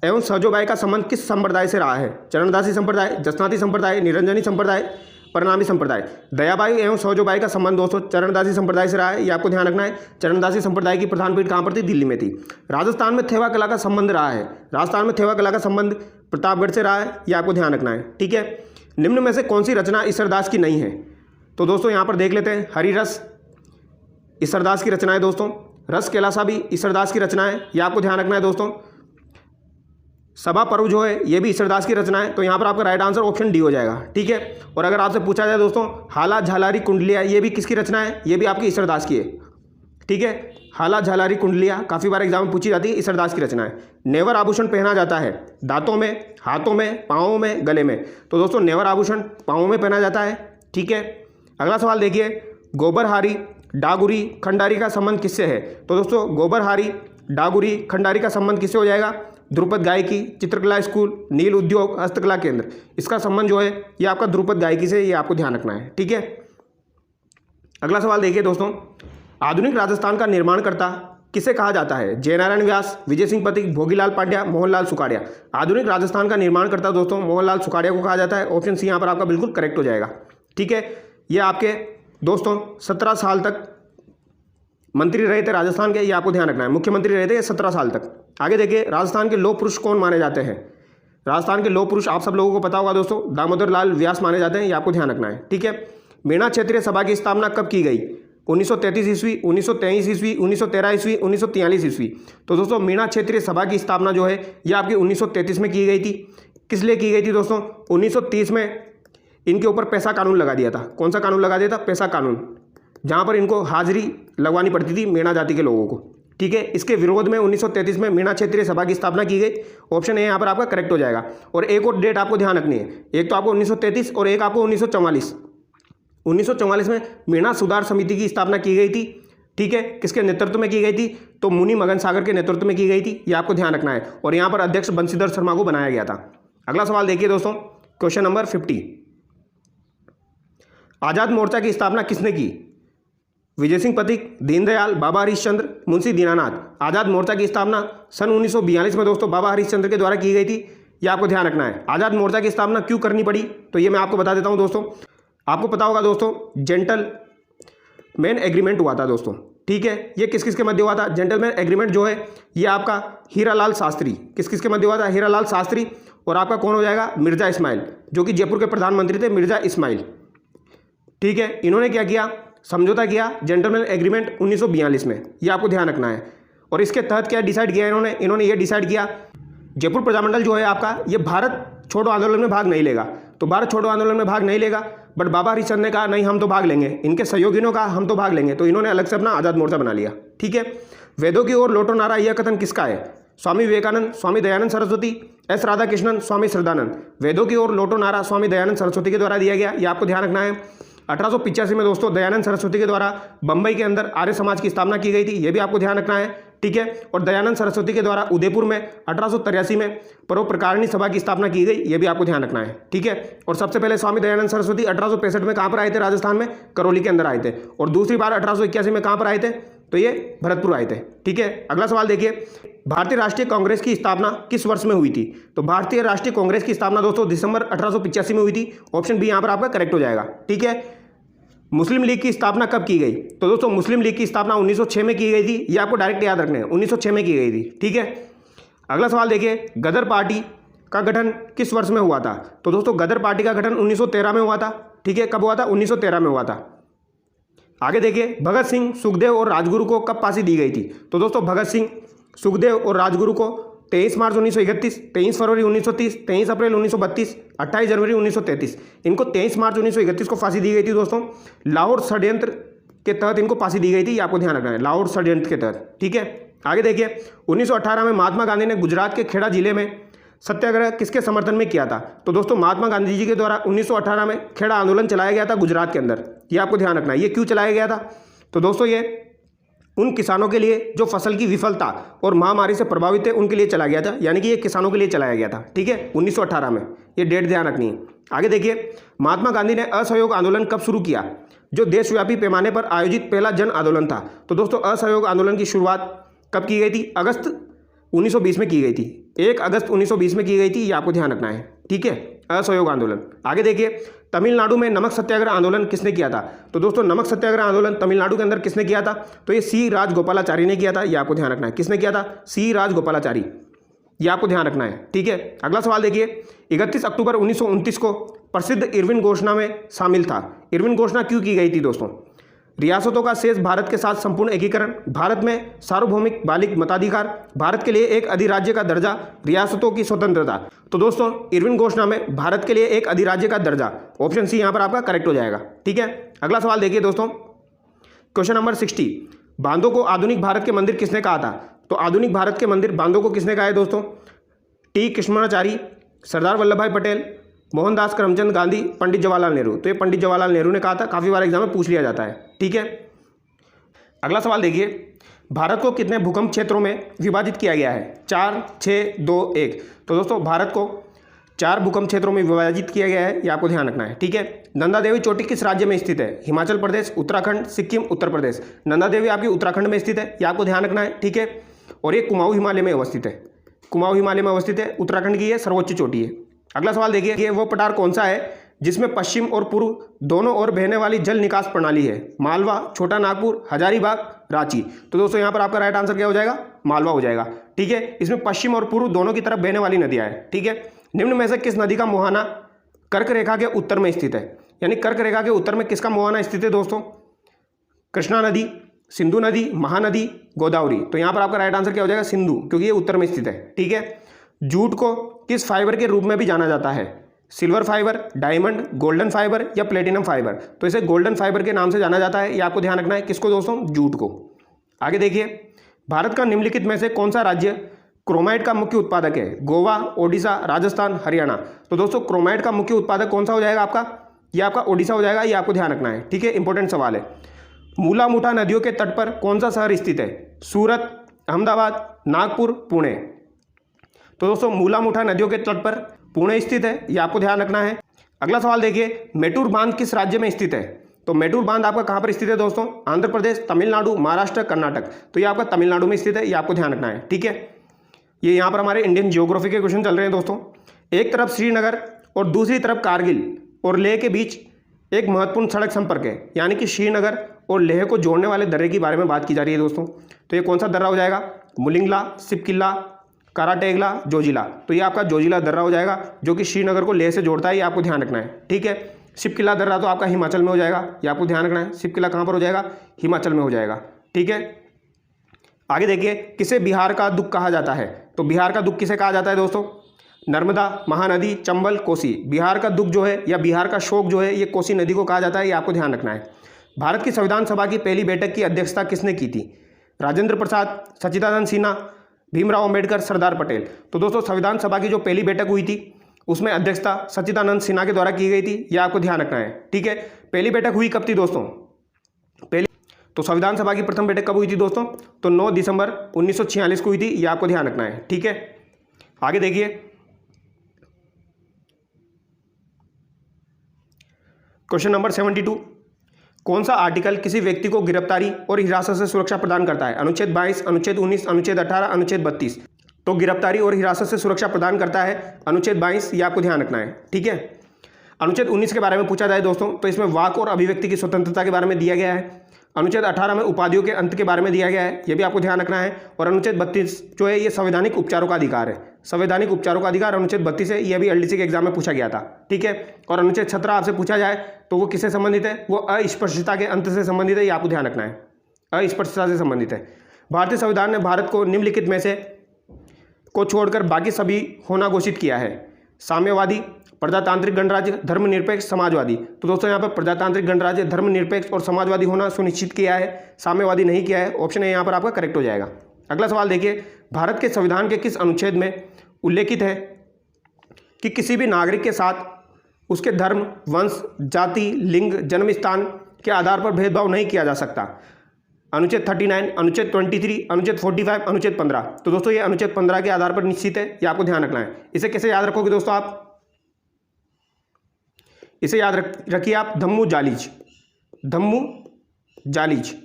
एवं सहजोबाई का संबंध किस संप्रदाय से रहा है? चरणदासी संप्रदाय, जसनाती संप्रदाय, निरंजनी संप्रदाय, परिणामी संप्रदाय। दयाबाई एवं सहजोबाई का संबंध दोस्तों चरणदासी संप्रदाय से रहा है, ये आपको ध्यान रखना है। चरणदासी संप्रदाय की प्रधान पीठ कहाँ पर थी? दिल्ली में थी। राजस्थान में थेवा कला का संबंध रहा है, राजस्थान में थेवा कला का संबंध प्रतापगढ़ से रहा है, ये आपको ध्यान रखना है। ठीक है, निम्न में से कौन सी रचना ईश्वरदास की नहीं है? तो दोस्तों यहाँ पर देख लेते हैं, हरिरस ईश्वरदास की रचना है दोस्तों। रस कैलासा भी ईश्वरदास की रचना है, ये आपको ध्यान रखना है दोस्तों। सभा पर्व जो है ये भी ईश्वरदास की रचना है, तो यहाँ पर आपका राइट आंसर ऑप्शन डी हो जाएगा। ठीक है, और अगर आपसे पूछा जाए दोस्तों हाला झालारी कुंडलिया, ये भी किसकी रचना है? ये भी आपकी ईश्वरदास की है। ठीक है, हाला झालारी कुंडलिया काफ़ी बार एग्जाम में पूछी जाती है, ईश्वरदास की रचना है। नेवर आभूषण पहना जाता है दांतों में, हाथों में, पाँवों में, गले में। तो दोस्तों नेवर आभूषण पाँवों में पहना जाता है। ठीक है, अगला सवाल देखिए, गोबरहारी डागुरी खंडारी का संबंध किससे है? तो दोस्तों गोबरहारी डागुरी खंडारी का संबंध किससे हो जाएगा? ध्रुपद गायकी, चित्रकला स्कूल, नील उद्योग, हस्तकला केंद्र। इसका संबंध जो है ये आपका ध्रुपद गायकी से, ये आपको ध्यान रखना है। ठीक है, अगला सवाल देखिए दोस्तों, आधुनिक राजस्थान का निर्माणकर्ता किसे कहा जाता है? जयनारायण व्यास, विजय सिंह पथिक, भोगीलाल पांड्या, मोहनलाल सुखाड़िया। आधुनिक राजस्थान का निर्माणकर्ता दोस्तों मोहनलाल सुखाड़िया को कहा जाता है। ऑप्शन सी यहाँ पर आपका बिल्कुल करेक्ट हो जाएगा। ठीक है, ये आपके दोस्तों 17 साल तक मंत्री रहे थे राजस्थान के, ये आपको ध्यान रखना है। मुख्यमंत्री रहे थे 17 साल तक। आगे देखिए, राजस्थान के लौह पुरुष कौन माने जाते हैं? राजस्थान के लौह पुरुष आप सब लोगों को पता होगा दोस्तों, दामोदर लाल व्यास माने जाते हैं, ये आपको ध्यान रखना है। ठीक है, मीणा क्षेत्रीय सभा की स्थापना कब की गई? 1933 ईस्वी, 1923 ईस्वी, 1913 ईस्वी, 1943 ईस्वी। तो दोस्तों मीणा क्षेत्रीय सभा की स्थापना जो है ये आपकी 1933 में की गई थी। किस लिए की गई थी दोस्तों? 1930 में इनके ऊपर पैसा कानून लगा दिया था। कौन सा कानून लगा दिया था? पैसा कानून, जहाँ पर इनको हाजिरी लगवानी पड़ती थी मीणा जाति के लोगों को। ठीक है, इसके विरोध में 1933 में मीणा क्षेत्रीय सभा की स्थापना की गई। ऑप्शन ए यहाँ पर आपका करेक्ट हो जाएगा। और एक और डेट आपको ध्यान रखनी है, एक तो आपको 1933 और एक आपको 1944। 1944 में मीणा सुधार समिति की स्थापना की गई थी। ठीक है, किसके नेतृत्व में की गई थी? तो मुनि मगन सागर के नेतृत्व में की गई थी, ये आपको ध्यान रखना है। और यहाँ पर अध्यक्ष बंशीधर शर्मा को बनाया गया था। अगला सवाल देखिए दोस्तों, क्वेश्चन नंबर 50। आजाद मोर्चा की स्थापना किसने की? विजय सिंह पथिक, दीनदयाल, बाबा हरिश्चंद्र, मुंशी दीनानाथ। आजाद मोर्चा की स्थापना सन 1942 में दोस्तों बाबा हरिश्चंद्र के द्वारा की गई थी, ये आपको ध्यान रखना है। आजाद मोर्चा की स्थापना क्यों करनी पड़ी? तो ये मैं आपको बता देता हूं दोस्तों। आपको पता होगा दोस्तों, जेंटलमैन एग्रीमेंट हुआ था दोस्तों। ठीक है, ये किस किस के मध्य हुआ था? जेंटलमैन एग्रीमेंट जो है ये आपका हीरालाल शास्त्री, किस किस के मध्य हुआ था? हीरालाल शास्त्री और आपका कौन हो जाएगा? मिर्जा इस्माइल, जो कि जयपुर के प्रधानमंत्री थे, मिर्जा इस्माइल। ठीक है, इन्होंने क्या किया? समझौता किया, जेंटलमैन एग्रीमेंट 1942 में, ये आपको ध्यान रखना है। और इसके तहत क्या डिसाइड किया इन्होंने ये डिसाइड किया, जयपुर प्रजामंडल जो है आपका ये भारत छोड़ो आंदोलन में भाग नहीं लेगा। तो भारत छोड़ो आंदोलन में भाग नहीं लेगा, बट बाबा हरिश्चंद्र ने कहा नहीं हम तो भाग लेंगे, इनके सहयोगियों का हम तो भाग लेंगे। तो इन्होंने अलग से अपना आज़ाद मोर्चा बना लिया। ठीक है, वेदों की ओर लौटो नारा, यह कथन किसका है? स्वामी विवेकानंद, स्वामी दयानंद सरस्वती, एस राधाकृष्णन, स्वामी श्रद्धानंद। वेदों की ओर लौटो नारा स्वामी दयानंद सरस्वती के द्वारा दिया गया, ये आपको ध्यान रखना है। 1885 में दोस्तों दयानंद सरस्वती के द्वारा बंबई के अंदर आर्य समाज की स्थापना की गई थी, यह भी आपको ध्यान रखना है। ठीक है, और दयानंद सरस्वती के द्वारा उदयपुर में 1883 में परोपकारिणी सभा की स्थापना की गई, यह भी आपको ध्यान रखना है। ठीक है, और सबसे पहले स्वामी दयानंद सरस्वती 1865 में कहाँ पर आए थे? राजस्थान में करौली के अंदर आए थे। और दूसरी बार 1881 में कहाँ पर आए थे? तो ये भरतपुर आए थे। ठीक है, अगला सवाल देखिए, भारतीय राष्ट्रीय कांग्रेस की स्थापना किस वर्ष में हुई थी? तो भारतीय राष्ट्रीय कांग्रेस की स्थापना दोस्तों दिसंबर 1885 में हुई थी। ऑप्शन बी यहाँ पर आपका करेक्ट हो जाएगा। ठीक है, मुस्लिम लीग की स्थापना कब की गई? तो दोस्तों मुस्लिम लीग की स्थापना 1906 में की गई थी, ये आपको डायरेक्ट याद रखना है, 1906 में की गई थी। ठीक है, अगला सवाल देखिए, गदर पार्टी का गठन किस वर्ष में हुआ था? तो दोस्तों गदर पार्टी का गठन 1913 में हुआ था। ठीक है, कब हुआ था? 1913 में हुआ था। आगे देखिए, भगत सिंह, सुखदेव और राजगुरु को कब फांसी दी गई थी? तो दोस्तों भगत सिंह, सुखदेव और राजगुरु को 23 मार्च 1931, 23 फरवरी 1930, 23 अप्रैल 1932, 28 जनवरी 1933। इनको 23 मार्च 1931 को फांसी दी गई थी दोस्तों। लाहौर षड्यंत्र के तहत इनको फांसी दी गई थी, ये आपको ध्यान रखना है, लाहौर षड्यंत्र के तहत। ठीक है, आगे देखिए, 1918 में महात्मा गांधी ने गुजरात के खेड़ा जिले में सत्याग्रह किसके समर्थन में किया था? तो दोस्तों महात्मा गांधी जी के द्वारा 1918 में खेड़ा आंदोलन चलाया गया था गुजरात के अंदर, ये आपको ध्यान रखना है। ये क्यों चलाया गया था? तो दोस्तों ये उन किसानों के लिए जो फसल की विफलता और महामारी से प्रभावित थे उनके लिए चला गया था, यानी कि ये किसानों के लिए चलाया गया था। ठीक है, 1918 में, ये डेट ध्यान रखनी है। आगे देखिए, महात्मा गांधी ने असहयोग आंदोलन कब शुरू किया, जो देशव्यापी पैमाने पर आयोजित पहला जन आंदोलन था? तो दोस्तों असहयोग आंदोलन की शुरुआत कब की गई थी? अगस्त 1920 में की गई थी, 1 अगस्त 1920 में की गई थी, ये आपको ध्यान रखना है। ठीक है, असहयोग आंदोलन। आगे देखिए, तमिलनाडु में नमक सत्याग्रह आंदोलन किसने किया था? तो दोस्तों नमक सत्याग्रह आंदोलन तमिलनाडु के अंदर किसने किया था? तो ये सी राजगोपालाचारी ने किया था, ये आपको ध्यान रखना है। किसने किया था? सी राजगोपालाचारी, ये आपको ध्यान रखना है। ठीक है, अगला सवाल देखिए, 31 अक्टूबर 1929 को प्रसिद्ध इरविन घोषणा में शामिल था। इरविन घोषणा क्यों की गई थी दोस्तों? रियासतों का शेष भारत के साथ संपूर्ण एकीकरण, भारत में सार्वभौमिक बालिक मताधिकार, भारत के लिए एक अधिराज्य का दर्जा, रियासतों की स्वतंत्रता। तो दोस्तों इरविन घोषणा में भारत के लिए एक अधिराज्य का दर्जा, ऑप्शन सी यहाँ पर आपका करेक्ट हो जाएगा। ठीक है, अगला सवाल देखिए दोस्तों, क्वेश्चन नंबर 60, बांधों को आधुनिक भारत के मंदिर किसने कहा था? तो आधुनिक भारत के मंदिर बांधों को किसने कहा है दोस्तों? टी कृष्णाचारी, सरदार वल्लभ भाई पटेल, मोहनदास करमचंद गांधी, पंडित जवाहरलाल नेहरू। तो ये पंडित जवाहरलाल नेहरू ने कहा था, काफ़ी बार एग्जाम में पूछ लिया जाता है। ठीक है, अगला सवाल देखिए, भारत को कितने भूकंप क्षेत्रों में विभाजित किया गया है? 4, 6, 2, 1। तो दोस्तों भारत को 4 भूकंप क्षेत्रों में विभाजित किया गया है, ये आपको ध्यान रखना है। ठीक है। नंदा देवी चोटी किस राज्य में स्थित है? हिमाचल प्रदेश, उत्तराखंड, सिक्किम, उत्तर प्रदेश। नंदा देवी आपकी उत्तराखंड में स्थित है, ये आपको ध्यान रखना है। ठीक है। और ये कुमाऊं हिमालय में अवस्थित है, कुमाऊं हिमालय में अवस्थित है, उत्तराखंड की ये सर्वोच्च चोटी है। अगला सवाल देखिए कि वो पठार कौन सा है जिसमें पश्चिम और पूर्व दोनों ओर बहने वाली जल निकास प्रणाली है? मालवा, छोटा नागपुर, हजारीबाग, रांची। तो दोस्तों यहाँ पर आपका राइट आंसर क्या हो जाएगा? मालवा हो जाएगा। ठीक है। इसमें पश्चिम और पूर्व दोनों की तरफ बहने वाली नदियाँ हैं। ठीक है। निम्न में से किस नदी का मुहाना कर्क रेखा के उत्तर में स्थित है? यानी कर्क रेखा के उत्तर में किसका मुहाना स्थित है दोस्तों? कृष्णा नदी, सिंधु नदी, महानदी, गोदावरी। तो यहाँ पर आपका राइट आंसर क्या हो जाएगा? सिंधु, क्योंकि ये उत्तर में स्थित है। ठीक है। जूट को किस फाइबर के रूप में भी जाना जाता है? Silver fibre, diamond, golden fibre या प्लेटिनम फाइबर? तो इसे गोल्डन फाइबर के नाम से जाना जाता है, ये आपको ध्यान रखना है। किसको दोस्तों? जूट को। आगे देखिए, भारत का निम्नलिखित में से कौन सा राज्य क्रोमाइट का मुख्य उत्पादक है? गोवा, ओडिशा, राजस्थान, हरियाणा। तो दोस्तों क्रोमाइट का मुख्य उत्पादक कौन सा हो जाएगा आपका? ये आपका ओडिशा हो जाएगा, ये आपको ध्यान रखना है। ठीक है। इंपॉर्टेंट सवाल है। मूला मुठा नदियों के तट पर कौन सा शहर स्थित है? सूरत, अहमदाबाद, नागपुर, पुणे। तो दोस्तों मूला मुठा नदियों के तट पर पुणे स्थित है, ये आपको ध्यान रखना है। अगला सवाल देखिए, मेटूर बांध किस राज्य में स्थित है? तो मेटूर बांध आपका कहाँ पर स्थित है दोस्तों? आंध्र प्रदेश, तमिलनाडु, महाराष्ट्र, कर्नाटक। तो ये आपका तमिलनाडु में स्थित है, ये आपको ध्यान रखना है। ठीक है। ये यहाँ पर हमारे इंडियन जियोग्राफी के क्वेश्चन चल रहे हैं दोस्तों। एक तरफ श्रीनगर और दूसरी तरफ कारगिल और लेह के बीच एक महत्वपूर्ण सड़क संपर्क है, यानी कि श्रीनगर और लेह को जोड़ने वाले दर्रे के बारे में बात की जा रही है दोस्तों। तो ये कौन सा दर्रा हो जाएगा? मुलिंगला, सिपकिल्ला, कराटेगला, जोजिला। तो ये आपका जोजिला दर्रा हो जाएगा, जो कि श्रीनगर को लेह से जोड़ता है, ये आपको ध्यान रखना है। ठीक है। सिपकिल्ला दर्रा तो आपका हिमाचल में हो जाएगा, ये आपको ध्यान रखना है। सिपकिल्ला कहाँ पर हो जाएगा? हिमाचल में हो जाएगा। ठीक है। आगे देखिए, किसे बिहार का दुख कहा जाता है? तो बिहार का दुख किसे कहा जाता है दोस्तों? नर्मदा, महानदी, चंबल, कोसी। बिहार का दुख जो है या बिहार का शोक जो है ये कोसी नदी को कहा जाता है, ये आपको ध्यान रखना है। भारत की संविधान सभा की पहली बैठक की अध्यक्षता किसने की थी? राजेंद्र प्रसाद, सच्चिदानंद सिन्हा, भीमराव अंबेडकर, सरदार पटेल। तो दोस्तों संविधान सभा की जो पहली बैठक हुई थी उसमें अध्यक्षता सच्चिदानंद सिन्हा के द्वारा की गई थी, यह आपको ध्यान रखना है। ठीक है। पहली बैठक हुई कब थी दोस्तों? पहली तो संविधान सभा की प्रथम बैठक कब हुई थी दोस्तों? तो 9 दिसंबर 1946 को हुई थी, यह आपको ध्यान रखना है। ठीक है। आगे देखिए, क्वेश्चन नंबर 72, कौन सा आर्टिकल किसी व्यक्ति को गिरफ्तारी और हिरासत से सुरक्षा प्रदान करता है? अनुच्छेद 22, अनुच्छेद 19, अनुच्छेद 18, अनुच्छेद 32। तो गिरफ्तारी और हिरासत से सुरक्षा प्रदान करता है अनुच्छेद 22, ये आपको ध्यान रखना है। ठीक है। अनुच्छेद 19 के बारे में पूछा जाए दोस्तों तो इसमें वाक और अभिव्यक्ति की स्वतंत्रता के बारे में दिया गया है। अनुच्छेद 18 में उपाधियों के अंत के बारे में दिया गया है, ये भी आपको ध्यान रखना है। और अनुच्छेद 32 जो है ये संवैधानिक उपचारों का अधिकार है, संवैधानिक उपचारों का अधिकार अनुच्छेद 32 है, ये भी एलडीसी के एग्जाम में पूछा गया था। ठीक है। और अनुच्छेद 17 आपसे पूछा जाए तो वो किससे संबंधित है? वो अस्पृश्यता के अंत से संबंधित है, ये आपको ध्यान रखना है। अस्पृश्यता से संबंधित है। भारतीय संविधान ने भारत को निम्नलिखित में से को छोड़कर बाकी सभी होना घोषित किया है? साम्यवादी, प्रजातांत्रिक गणराज्य, धर्मनिरपेक्ष, समाजवादी। तो दोस्तों यहाँ पर प्रजातांत्रिक गणराज्य, धर्मनिरपेक्ष और समाजवादी होना सुनिश्चित किया है, साम्यवादी नहीं किया है। ऑप्शन ए यहाँ पर आपका करेक्ट हो जाएगा। अगला सवाल देखिए, भारत के संविधान के किस अनुच्छेद में उल्लेखित है कि किसी भी नागरिक के साथ उसके धर्म, वंश, जाति, लिंग, जन्म स्थान के आधार पर भेदभाव नहीं किया जा सकता? अनुच्छेद 39, अनुच्छेद 23, अनुच्छेद 45, अनुच्छेद 15। तो दोस्तों ये अनुच्छेद 15 के आधार पर निश्चित है, ये आपको ध्यान रखना है। इसे कैसे याद रखोगे दोस्तों आप? इसे याद रखिए आप, धम्मू जालीज, धम्मू जालीज।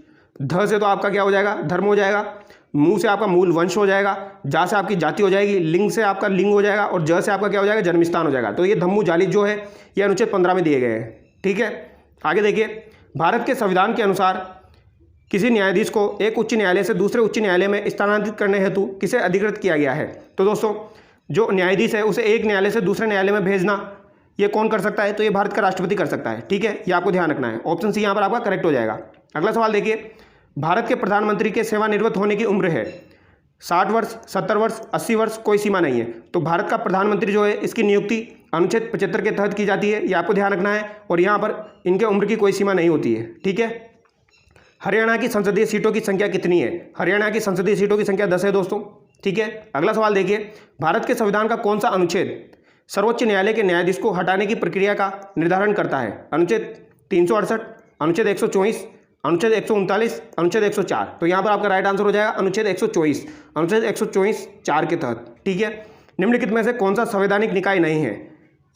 ध से तो आपका क्या हो जाएगा? धर्म हो जाएगा। मू से आपका मूल वंश हो जाएगा। जा से आपकी जाति हो जाएगी। लिंग से आपका लिंग हो जाएगा। और ज से आपका क्या हो जाएगा? जन्मस्थान हो जाएगा। तो ये धम्मू जालीज जो है ये अनुच्छेद 15 में दिए गए हैं। ठीक है। आगे देखिए, भारत के संविधान के अनुसार किसी न्यायाधीश को एक उच्च न्यायालय से दूसरे उच्च न्यायालय में स्थानांतरित करने हेतु किसे अधिकृत किया गया है? तो दोस्तों जो न्यायाधीश है उसे एक न्यायालय से दूसरे न्यायालय में भेजना ये कौन कर सकता है? तो ये भारत का राष्ट्रपति कर सकता है। ठीक है। ये आपको ध्यान रखना है। ऑप्शन सी यहाँ पर आपका करेक्ट हो जाएगा। अगला सवाल देखिए, भारत के प्रधानमंत्री के सेवानिवृत्त होने की उम्र है 60 वर्ष, 70 वर्ष, 80 वर्ष, कोई सीमा नहीं है। तो भारत का प्रधानमंत्री जो है इसकी नियुक्ति अनुच्छेद 75 के तहत की जाती है, ये आपको ध्यान रखना है। और यहाँ पर इनके उम्र की कोई सीमा नहीं होती है। ठीक है। हरियाणा की संसदीय सीटों की संख्या कितनी है? हरियाणा की संसदीय सीटों की संख्या 10 है दोस्तों। ठीक है। अगला सवाल देखिए, भारत के संविधान का कौन सा अनुच्छेद सर्वोच्च न्यायालय के न्यायाधीश को हटाने की प्रक्रिया का निर्धारण करता है? अनुच्छेद 368, अनुच्छेद 124, अनुच्छेद 139, अनुच्छेद 104। तो यहाँ पर आपका राइट आंसर हो जाएगा अनुच्छेद 124, अनुच्छेद 124 4 के तहत। ठीक है। निम्नलिखित में से कौन सा संवैधानिक निकाय नहीं है,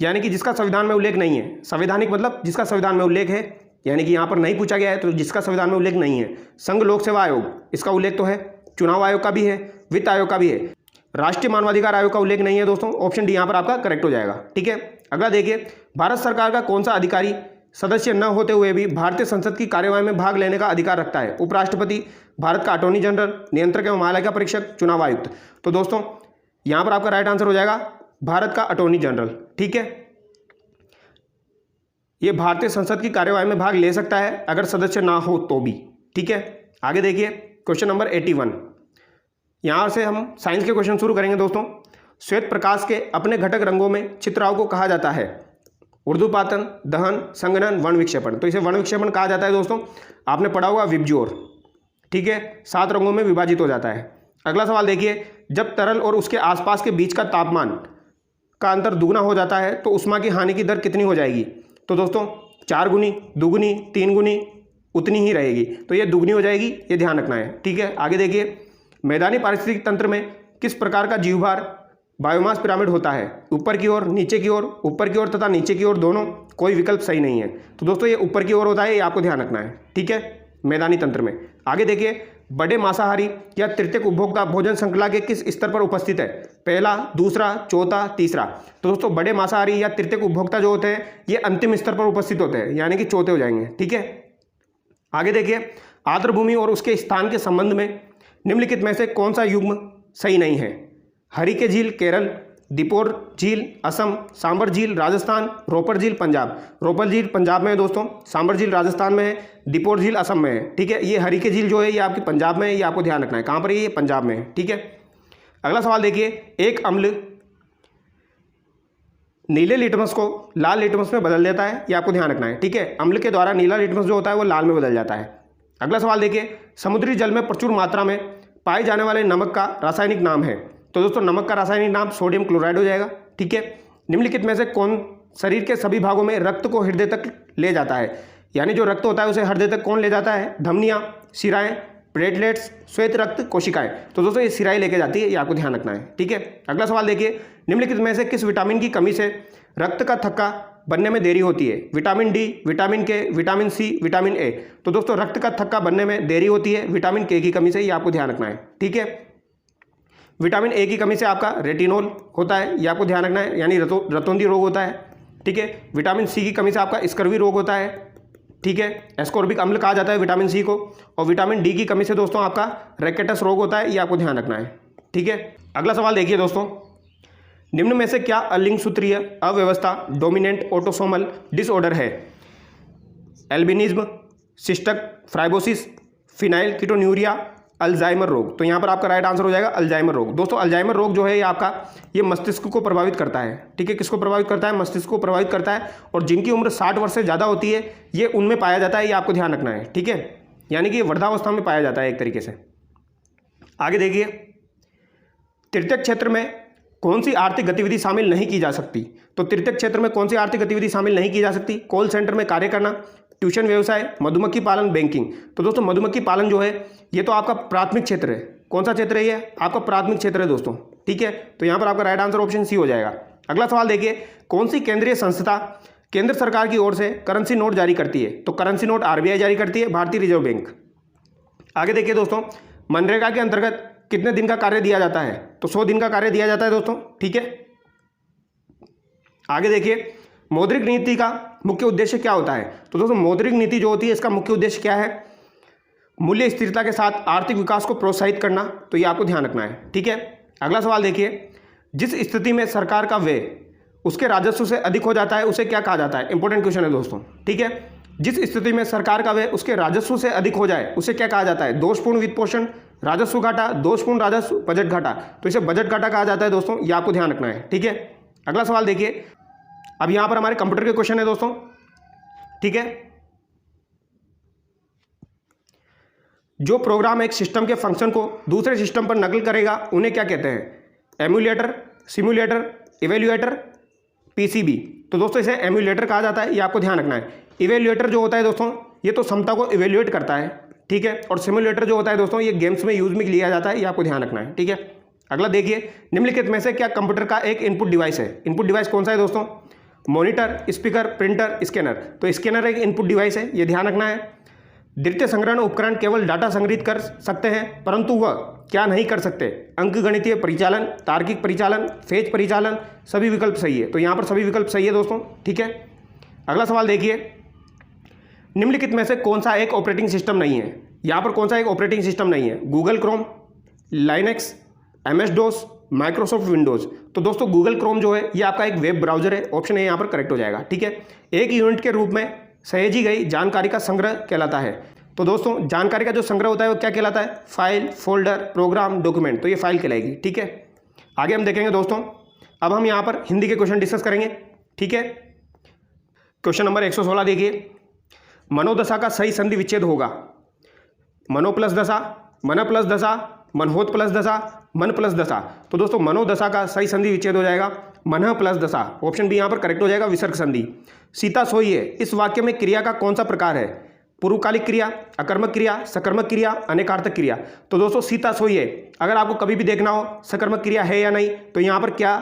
यानी कि जिसका संविधान में उल्लेख नहीं है। संवैधानिक मतलब जिसका संविधान में उल्लेख है, यानी कि यहाँ पर नहीं पूछा गया है तो जिसका संविधान में उल्लेख नहीं है। संघ लोक सेवा आयोग, इसका उल्लेख तो है, चुनाव आयोग का भी है, वित्त आयोग का भी है, राष्ट्रीय मानवाधिकार आयोग का उल्लेख नहीं है दोस्तों। ऑप्शन डी यहाँ पर आपका करेक्ट हो जाएगा। ठीक है, अगला देखिए, भारत सरकार का कौन सा अधिकारी सदस्य न होते हुए भी भारतीय संसद की कार्यवाही में भाग लेने का अधिकार रखता है। उपराष्ट्रपति, भारत का अटॉर्नी जनरल, नियंत्रक एवं महालेखा परीक्षक, चुनाव आयुक्त। तो दोस्तों यहाँ पर आपका राइट आंसर हो जाएगा भारत का अटॉर्नी जनरल। ठीक है, ये भारतीय संसद की कार्यवाही में भाग ले सकता है अगर सदस्य ना हो तो भी। ठीक है, आगे देखिए क्वेश्चन नंबर 81। यहाँ से हम साइंस के क्वेश्चन शुरू करेंगे दोस्तों। श्वेत प्रकाश के अपने घटक रंगों में छिद्राव को कहा जाता है। ऊर्ध्वपातन, दहन, संघनन, वर्ण विक्षेपण। तो इसे वर्ण विक्षेपण कहा जाता है दोस्तों। आपने पढ़ा होगा विबज्योर। ठीक है, 7 रंगों में विभाजित हो जाता है। अगला सवाल देखिए, जब तरल और उसके आसपास के बीच का तापमान का अंतर दुगना हो जाता है तो ऊष्मा की हानि की दर कितनी हो जाएगी। तो दोस्तों 4 गुनी, दुगुनी, 3 गुनी, उतनी ही रहेगी। तो ये दुगनी हो जाएगी, ये ध्यान रखना है। ठीक है, आगे देखिए, मैदानी पारिस्थितिक तंत्र में किस प्रकार का जीवभार बायोमास पिरामिड होता है। ऊपर की ओर, नीचे की ओर, ऊपर की ओर तथा नीचे की ओर दोनों, कोई विकल्प सही नहीं है। तो दोस्तों ये ऊपर की ओर होता है, ये आपको ध्यान रखना है। ठीक है, मैदानी तंत्र में। आगे देखिए, बड़े मांसाहारी या तृतीयक उपभोक्ता भोजन श्रृंखला के किस स्तर पर उपस्थित है। पहला, दूसरा, चौथा, तीसरा। तो दोस्तों बड़े मांसाहारी या तृतीयक उपभोक्ता जो होते हैं ये अंतिम स्तर पर उपस्थित होते हैं, यानी कि चौथे हो जाएंगे। ठीक है, आगे देखिए, आर्द्रभूमि और उसके स्थान के संबंध में निम्नलिखित में से कौन सा युग्म सही नहीं है। हरिके झील केरल, दीपोर झील असम, सांबर झील राजस्थान, रोपर झील पंजाब। रोपर झील पंजाब में है दोस्तों, सांबर झील राजस्थान में है, दीपोर झील असम में है। ठीक है, ये हरिके झील जो है ये आपकी पंजाब में है, ये आपको ध्यान रखना है। कहाँ पर है ये? पंजाब में है। ठीक है, अगला सवाल देखिए, एक अम्ल नीले लिटमस को लाल लिटमस में बदल देता है, ये आपको ध्यान रखना है। ठीक है, अम्ल के द्वारा नीला लिटमस जो होता है वो लाल में बदल जाता है। अगला सवाल देखिए, समुद्री जल में प्रचुर मात्रा में पाए जाने वाले नमक का रासायनिक नाम है। तो दोस्तों नमक का रासायनिक नाम सोडियम क्लोराइड हो जाएगा। ठीक है, निम्नलिखित में से कौन शरीर के सभी भागों में रक्त को हृदय तक ले जाता है, यानी जो रक्त होता है उसे हृदय तक कौन ले जाता है। धमनियाँ, शिराएं, प्लेटलेट्स, श्वेत रक्त कोशिकाएं। तो दोस्तों ये शिराएं लेके जाती है, ये आपको ध्यान रखना है। ठीक है, अगला सवाल देखिए, निम्नलिखित में से किस विटामिन की कमी से रक्त का थक्का बनने में देरी होती है। विटामिन डी, विटामिन के, विटामिन सी, विटामिन ए। तो दोस्तों रक्त का थक्का बनने में देरी होती है विटामिन के की कमी से, ये आपको ध्यान रखना है। ठीक है, विटामिन ए की कमी से आपका रेटिनोल होता है, ये आपको ध्यान रखना है, यानी रतौंधी रोग होता है। ठीक है, विटामिन सी की कमी से आपका स्कर्वी रोग होता है। ठीक है, एस्कॉर्बिक अम्ल कहा जाता है विटामिन सी को। और विटामिन डी की कमी से दोस्तों आपका रैकेटस रोग होता है, ये आपको ध्यान रखना है। ठीक है, अगला सवाल देखिए दोस्तों, निम्न में से क्या अलिंग सूत्रीय अव्यवस्था डोमिनेंट ऑटोसोमल डिसऑर्डर है। Albinism, cystic fibrosis, phenylketonuria, Alzheimer रोग। तो यहाँ पर आपका राइट आंसर हो जाएगा अल्जाइमर रोग। दोस्तों अल्जाइमर रोग जो है ये आपका ये मस्तिष्क को प्रभावित करता है। ठीक है, किसको प्रभावित करता है? मस्तिष्क को प्रभावित करता है। और जिनकी उम्र 60 वर्ष से ज़्यादा होती है ये उनमें पाया जाता है, ये आपको ध्यान रखना है। ठीक है, यानी कि ये वृद्धावस्था में पाया जाता है एक तरीके से। आगे देखिए, तृतीयक क्षेत्र में कौन सी आर्थिक गतिविधि शामिल नहीं की जा सकती। तो तृतीयक क्षेत्र में कौन सी आर्थिक गतिविधि शामिल नहीं की जा सकती? कॉल सेंटर में कार्य करना, ट्यूशन व्यवसाय, मधुमक्खी पालन, बैंकिंग। तो दोस्तों मधुमक्खी पालन जो है ये तो आपका प्राथमिक क्षेत्र है। कौन सा क्षेत्र है ये? आपका प्राथमिक क्षेत्र है दोस्तों। ठीक है, तो यहाँ पर आपका राइट आंसर ऑप्शन सी हो जाएगा। अगला सवाल देखिए, कौन सी केंद्रीय संस्था केंद्र सरकार की ओर से करेंसी नोट जारी करती है। तो करेंसी नोट आरबीआई जारी करती है, भारतीय रिजर्व बैंक। आगे देखिए दोस्तों, मनरेगा के अंतर्गत कितने दिन का कार्य दिया जाता है? तो 100 दिन का कार्य दिया जाता है दोस्तों। ठीक है, आगे देखिए, मौद्रिक नीति का मुख्य उद्देश्य क्या होता है? तो दोस्तों मौद्रिक नीति जो होती है इसका मुख्य उद्देश्य क्या है? मूल्य स्थिरता के साथ आर्थिक विकास को प्रोत्साहित करना। तो ये आपको ध्यान रखना है। ठीक है, अगला सवाल देखिए, जिस स्थिति में सरकार का व्यय उसके राजस्व से अधिक हो जाता है उसे क्या कहा जाता है? इंपॉर्टेंट क्वेश्चन है दोस्तों। ठीक है, जिस स्थिति में सरकार का व्यय उसके राजस्व से अधिक हो जाए उसे क्या कहा जाता है? दोषपूर्ण वित्त पोषण, राजस्व घाटा, दोषपूर्ण राजस्व, बजट घाटा। तो इसे बजट घाटा कहा जाता है दोस्तों, ये आपको ध्यान रखना है। ठीक है, अगला सवाल देखिए, अब यहां पर हमारे कंप्यूटर के क्वेश्चन है दोस्तों। ठीक है, जो प्रोग्राम एक सिस्टम के फंक्शन को दूसरे सिस्टम पर नकल करेगा उन्हें क्या कहते हैं? Emulator, simulator, evaluator, PCB. तो दोस्तों इसे एम्यूलेटर कहा जाता है, ये आपको ध्यान रखना है। इवेल्युएटर जो होता है दोस्तों ये तो क्षमता को इवेल्युएट करता है। ठीक है, और सिम्युलेटर जो होता है दोस्तों ये गेम्स में यूज में लिया जाता है, ये आपको ध्यान रखना है। ठीक है, अगला देखिए, निम्नलिखित में से क्या कंप्यूटर का एक इनपुट डिवाइस है? इनपुट डिवाइस कौन सा है दोस्तों? Monitor, speaker, printer, scanner. तो स्कैनर एक इनपुट डिवाइस है, ये ध्यान रखना है। द्वितीय संग्रहण उपकरण केवल डाटा संग्रहित कर सकते हैं, परंतु वह क्या नहीं कर सकते? अंकगणितीय परिचालन, तार्किक परिचालन, फेज परिचालन। सभी विकल्प सही है, तो यहाँ पर सभी विकल्प सही है दोस्तों, ठीक है। अगला सवाल देखिए, निम्नलिखित में से कौन सा एक ऑपरेटिंग सिस्टम नहीं है? यहाँ पर कौन सा एक ऑपरेटिंग सिस्टम नहीं है? Google Chrome, Linux, MS DOS, Microsoft Windows. तो दोस्तों गूगल क्रोम जो है ये आपका एक वेब ब्राउजर है, ऑप्शन ए यहाँ पर करेक्ट हो जाएगा, ठीक है। एक यूनिट के रूप में सहेजी गई जानकारी का संग्रह कहलाता है। तो दोस्तों जानकारी का जो संग्रह होता है वो क्या कहलाता है? File, folder, program, document. तो ये फाइल कहलाएगी, ठीक है। आगे हम देखेंगे दोस्तों, अब हम यहाँ पर हिंदी के क्वेश्चन डिस्कस करेंगे, ठीक है। क्वेश्चन नंबर 116 देखिए, मनोदशा का सही संधि विच्छेद होगा? मनो प्लस दशा, मन प्लस दशा, मनहोत प्लस दशा, मन प्लस दशा। तो दोस्तों मनोदशा का सही संधि विच्छेद हो जाएगा मन प्लस दशा, ऑप्शन बी यहाँ पर करेक्ट हो जाएगा, विसर्ग संधि। सीता सोई है, इस वाक्य में क्रिया का कौन सा प्रकार है? पूर्वकालिक क्रिया, अकर्मक क्रिया, सकर्मक क्रिया, अनेकार्थक क्रिया। तो दोस्तों सीता सोई है, अगर आपको कभी भी देखना हो सकर्मक क्रिया है या नहीं, तो यहाँ पर क्या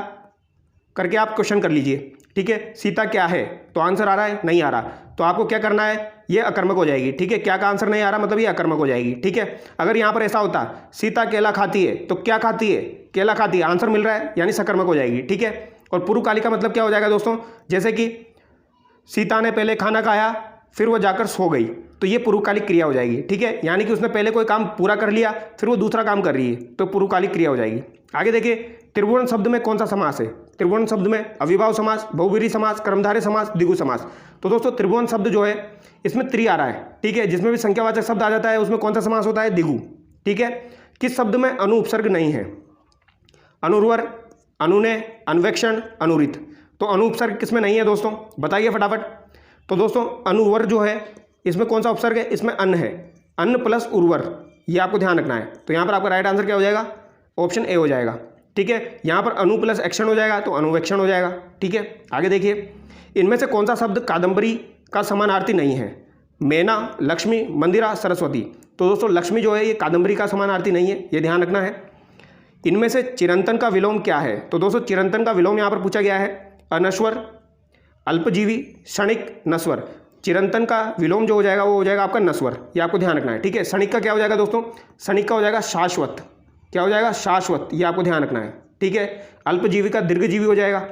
करके आप क्वेश्चन कर लीजिए, ठीक है। सीता क्या है, तो आंसर आ रहा है, नहीं आ रहा, तो आपको क्या करना है, ये अकर्मक हो जाएगी, ठीक है। क्या का आंसर नहीं आ रहा मतलब ये अकर्मक हो जाएगी, ठीक है। अगर यहाँ पर ऐसा होता सीता केला खाती है, तो क्या खाती है? केला खाती है, आंसर मिल रहा है, यानी सकर्मक हो जाएगी, ठीक है। और पूर्वकालिक का मतलब क्या हो जाएगा दोस्तों? जैसे कि सीता ने पहले खाना खाया, फिर वो जाकर सो गई, तो ये पूर्वकालिक क्रिया हो जाएगी, ठीक है। यानी कि उसने पहले कोई काम पूरा कर लिया, फिर वो दूसरा काम कर रही है, तो पूर्वकालिक क्रिया हो जाएगी। आगे देखिए, त्रिभुवन शब्द में कौन सा समास है? त्रिभुवन शब्द में अविभाव समास, बहुव्रीहि समास, कर्मधारय समास, द्विगु समास। तो दोस्तों त्रिभुवन शब्द जो है इसमें त्रि आ रहा है, ठीक है। जिसमें भी संख्यावाचक शब्द आ जाता है उसमें कौन सा समास होता है? द्विगु, ठीक है। किस शब्द में अनु उपसर्ग नहीं है? अनुर्वर, अनुनय, अन्वेक्षण, अनुरित। तो अनु उपसर्ग किसमें नहीं है दोस्तों, बताइए फटाफट। तो दोस्तों अनुवर जो है इसमें कौन सा उपसर्ग है? इसमें अन्न है, अन्न प्लस उर्वर, ये आपको ध्यान रखना है। तो यहाँ पर आपका राइट आंसर क्या हो जाएगा? ऑप्शन ए हो जाएगा, ठीक है। यहाँ पर अनु प्लस एक्शन हो जाएगा, तो अनुवेक्षण हो जाएगा, ठीक है। आगे देखिए, इनमें से कौन सा शब्द कादम्बरी का समानार्थी नहीं है? मैना, लक्ष्मी, मंदिरा, सरस्वती। तो दोस्तों लक्ष्मी जो है ये कादम्बरी का समानार्थी नहीं है, ये ध्यान रखना है। इनमें से चिरंतन का विलोम क्या है? तो दोस्तों चिरंतन का विलोम यहाँ पर पूछा गया है, अनश्वर, अल्पजीवी, क्षणिक, नश्वर। चिरंतन का विलोम जो हो जाएगा वो हो जाएगा आपका नश्वर, ये आपको ध्यान रखना है, ठीक है। क्षणिक का क्या हो जाएगा दोस्तों? क्षणिक का हो जाएगा शाश्वत, क्या हो जाएगा? शाश्वत, ये आपको ध्यान रखना है, ठीक है। अल्पजीवी का दीर्घजीवी हो जाएगा।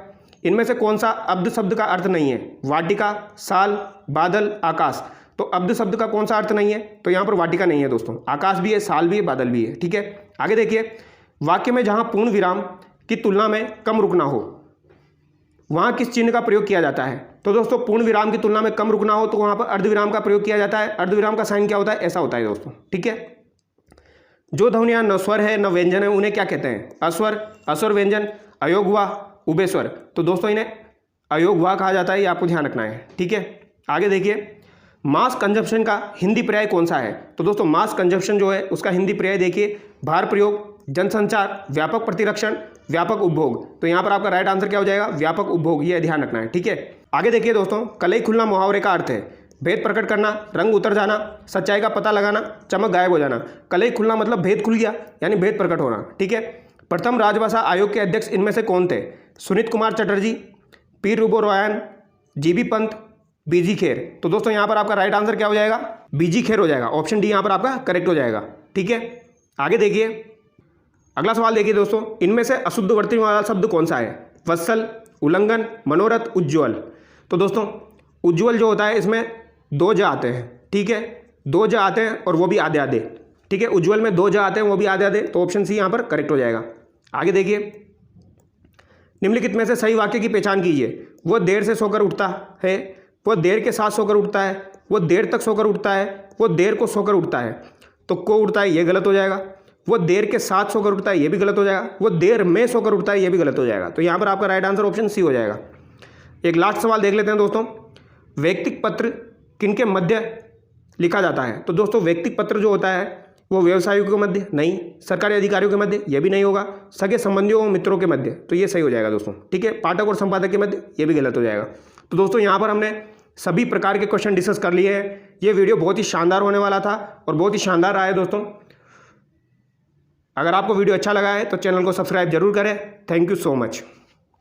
इनमें से कौन सा अब्द शब्द का अर्थ नहीं है? वाटिका, साल, बादल, आकाश। तो अब्द शब्द का कौन सा अर्थ नहीं है? तो यहाँ पर वाटिका नहीं है दोस्तों, आकाश भी है, साल भी है, बादल भी है, ठीक है। आगे देखिए, वाक्य में जहाँ पूर्ण विराम की तुलना में कम रुकना हो वहाँ किस चिन्ह का प्रयोग किया जाता है? तो दोस्तों पूर्ण विराम की तुलना में कम रुकना हो तो वहाँ पर अर्धविराम का प्रयोग किया जाता है। अर्धविराम का साइन क्या होता है? ऐसा होता है दोस्तों, ठीक है। जो ध्वनियाँ न स्वर है न व्यंजन है उन्हें क्या कहते हैं? अस्वर, अस्वर व्यंजन, अयोगवा, उभयस्वर। तो दोस्तों इन्हें अयोगवा कहा जाता है, ये आपको ध्यान रखना है, ठीक है। आगे देखिए, मास कंजप्शन का हिंदी पर्याय कौन सा है? तो दोस्तों मास कंजप्शन जो है उसका हिंदी पर्याय देखिए, भार प्रयोग, जनसंचार, व्यापक प्रतिरक्षण, व्यापक उपभोग। तो यहाँ पर आपका राइट आंसर क्या हो जाएगा? व्यापक उपभोग, ये ध्यान रखना है, ठीक है। आगे देखिए दोस्तों, कलई खुलना मुहावरे का अर्थ है भेद प्रकट करना, रंग उतर जाना, सच्चाई का पता लगाना, चमक गायब हो जाना। कलई खुलना मतलब भेद खुल गया, यानी भेद प्रकट होना, ठीक है। प्रथम राजभाषा आयोग के अध्यक्ष इनमें से कौन थे? सुनीत कुमार चटर्जी, पीर रूबो रोयान, जीबी पंत, बीजी खेर। तो दोस्तों यहाँ पर आपका राइट आंसर क्या हो जाएगा? बीजी खेर हो जाएगा, ऑप्शन डी यहाँ पर आपका करेक्ट हो जाएगा, ठीक है। आगे देखिए, अगला सवाल देखिए दोस्तों, इनमें से अशुद्ध वर्तनी वाला शब्द कौन सा है? वत्सल, उल्लंघन, मनोरथ, उज्ज्वल। तो दोस्तों उज्ज्वल जो होता है इसमें दो ज आते हैं, ठीक है, दो ज आते हैं और वो भी आधे आधे, ठीक है। उज्ज्वल में दो ज आते हैं वो भी आधे आधे, तो ऑप्शन सी यहाँ पर करेक्ट हो जाएगा। आगे देखिए, निम्नलिखित में से सही वाक्य की पहचान कीजिए। वो देर से सोकर उठता है, वो देर के साथ सोकर उठता है, वो देर तक सोकर उठता है, वो देर को सोकर उठता है। तो को उठता है ये गलत हो जाएगा, वो देर के साथ सोकर उठता है ये भी गलत हो जाएगा, वो देर में सोकर उठता है ये भी गलत हो जाएगा। तो यहाँ पर आपका राइट आंसर ऑप्शन सी हो जाएगा। एक लास्ट सवाल देख लेते हैं दोस्तों, वैयक्तिक पत्र किनके मध्य लिखा जाता है? तो दोस्तों वैयक्तिक पत्र जो होता है वो व्यवसायियों के मध्य नहीं, सरकारी अधिकारियों के मध्य ये भी नहीं होगा, सगे संबंधियों और मित्रों के मध्य, तो ये सही हो जाएगा दोस्तों, ठीक है। पाठक और संपादक के मध्य ये भी गलत हो जाएगा। तो दोस्तों यहाँ पर हमने सभी प्रकार के क्वेश्चन डिस्कस कर लिए हैं। ये वीडियो बहुत ही शानदार होने वाला था और बहुत ही शानदार रहा है दोस्तों। अगर आपको वीडियो अच्छा लगा है तो चैनल को सब्सक्राइब जरूर करें। Thank you so much.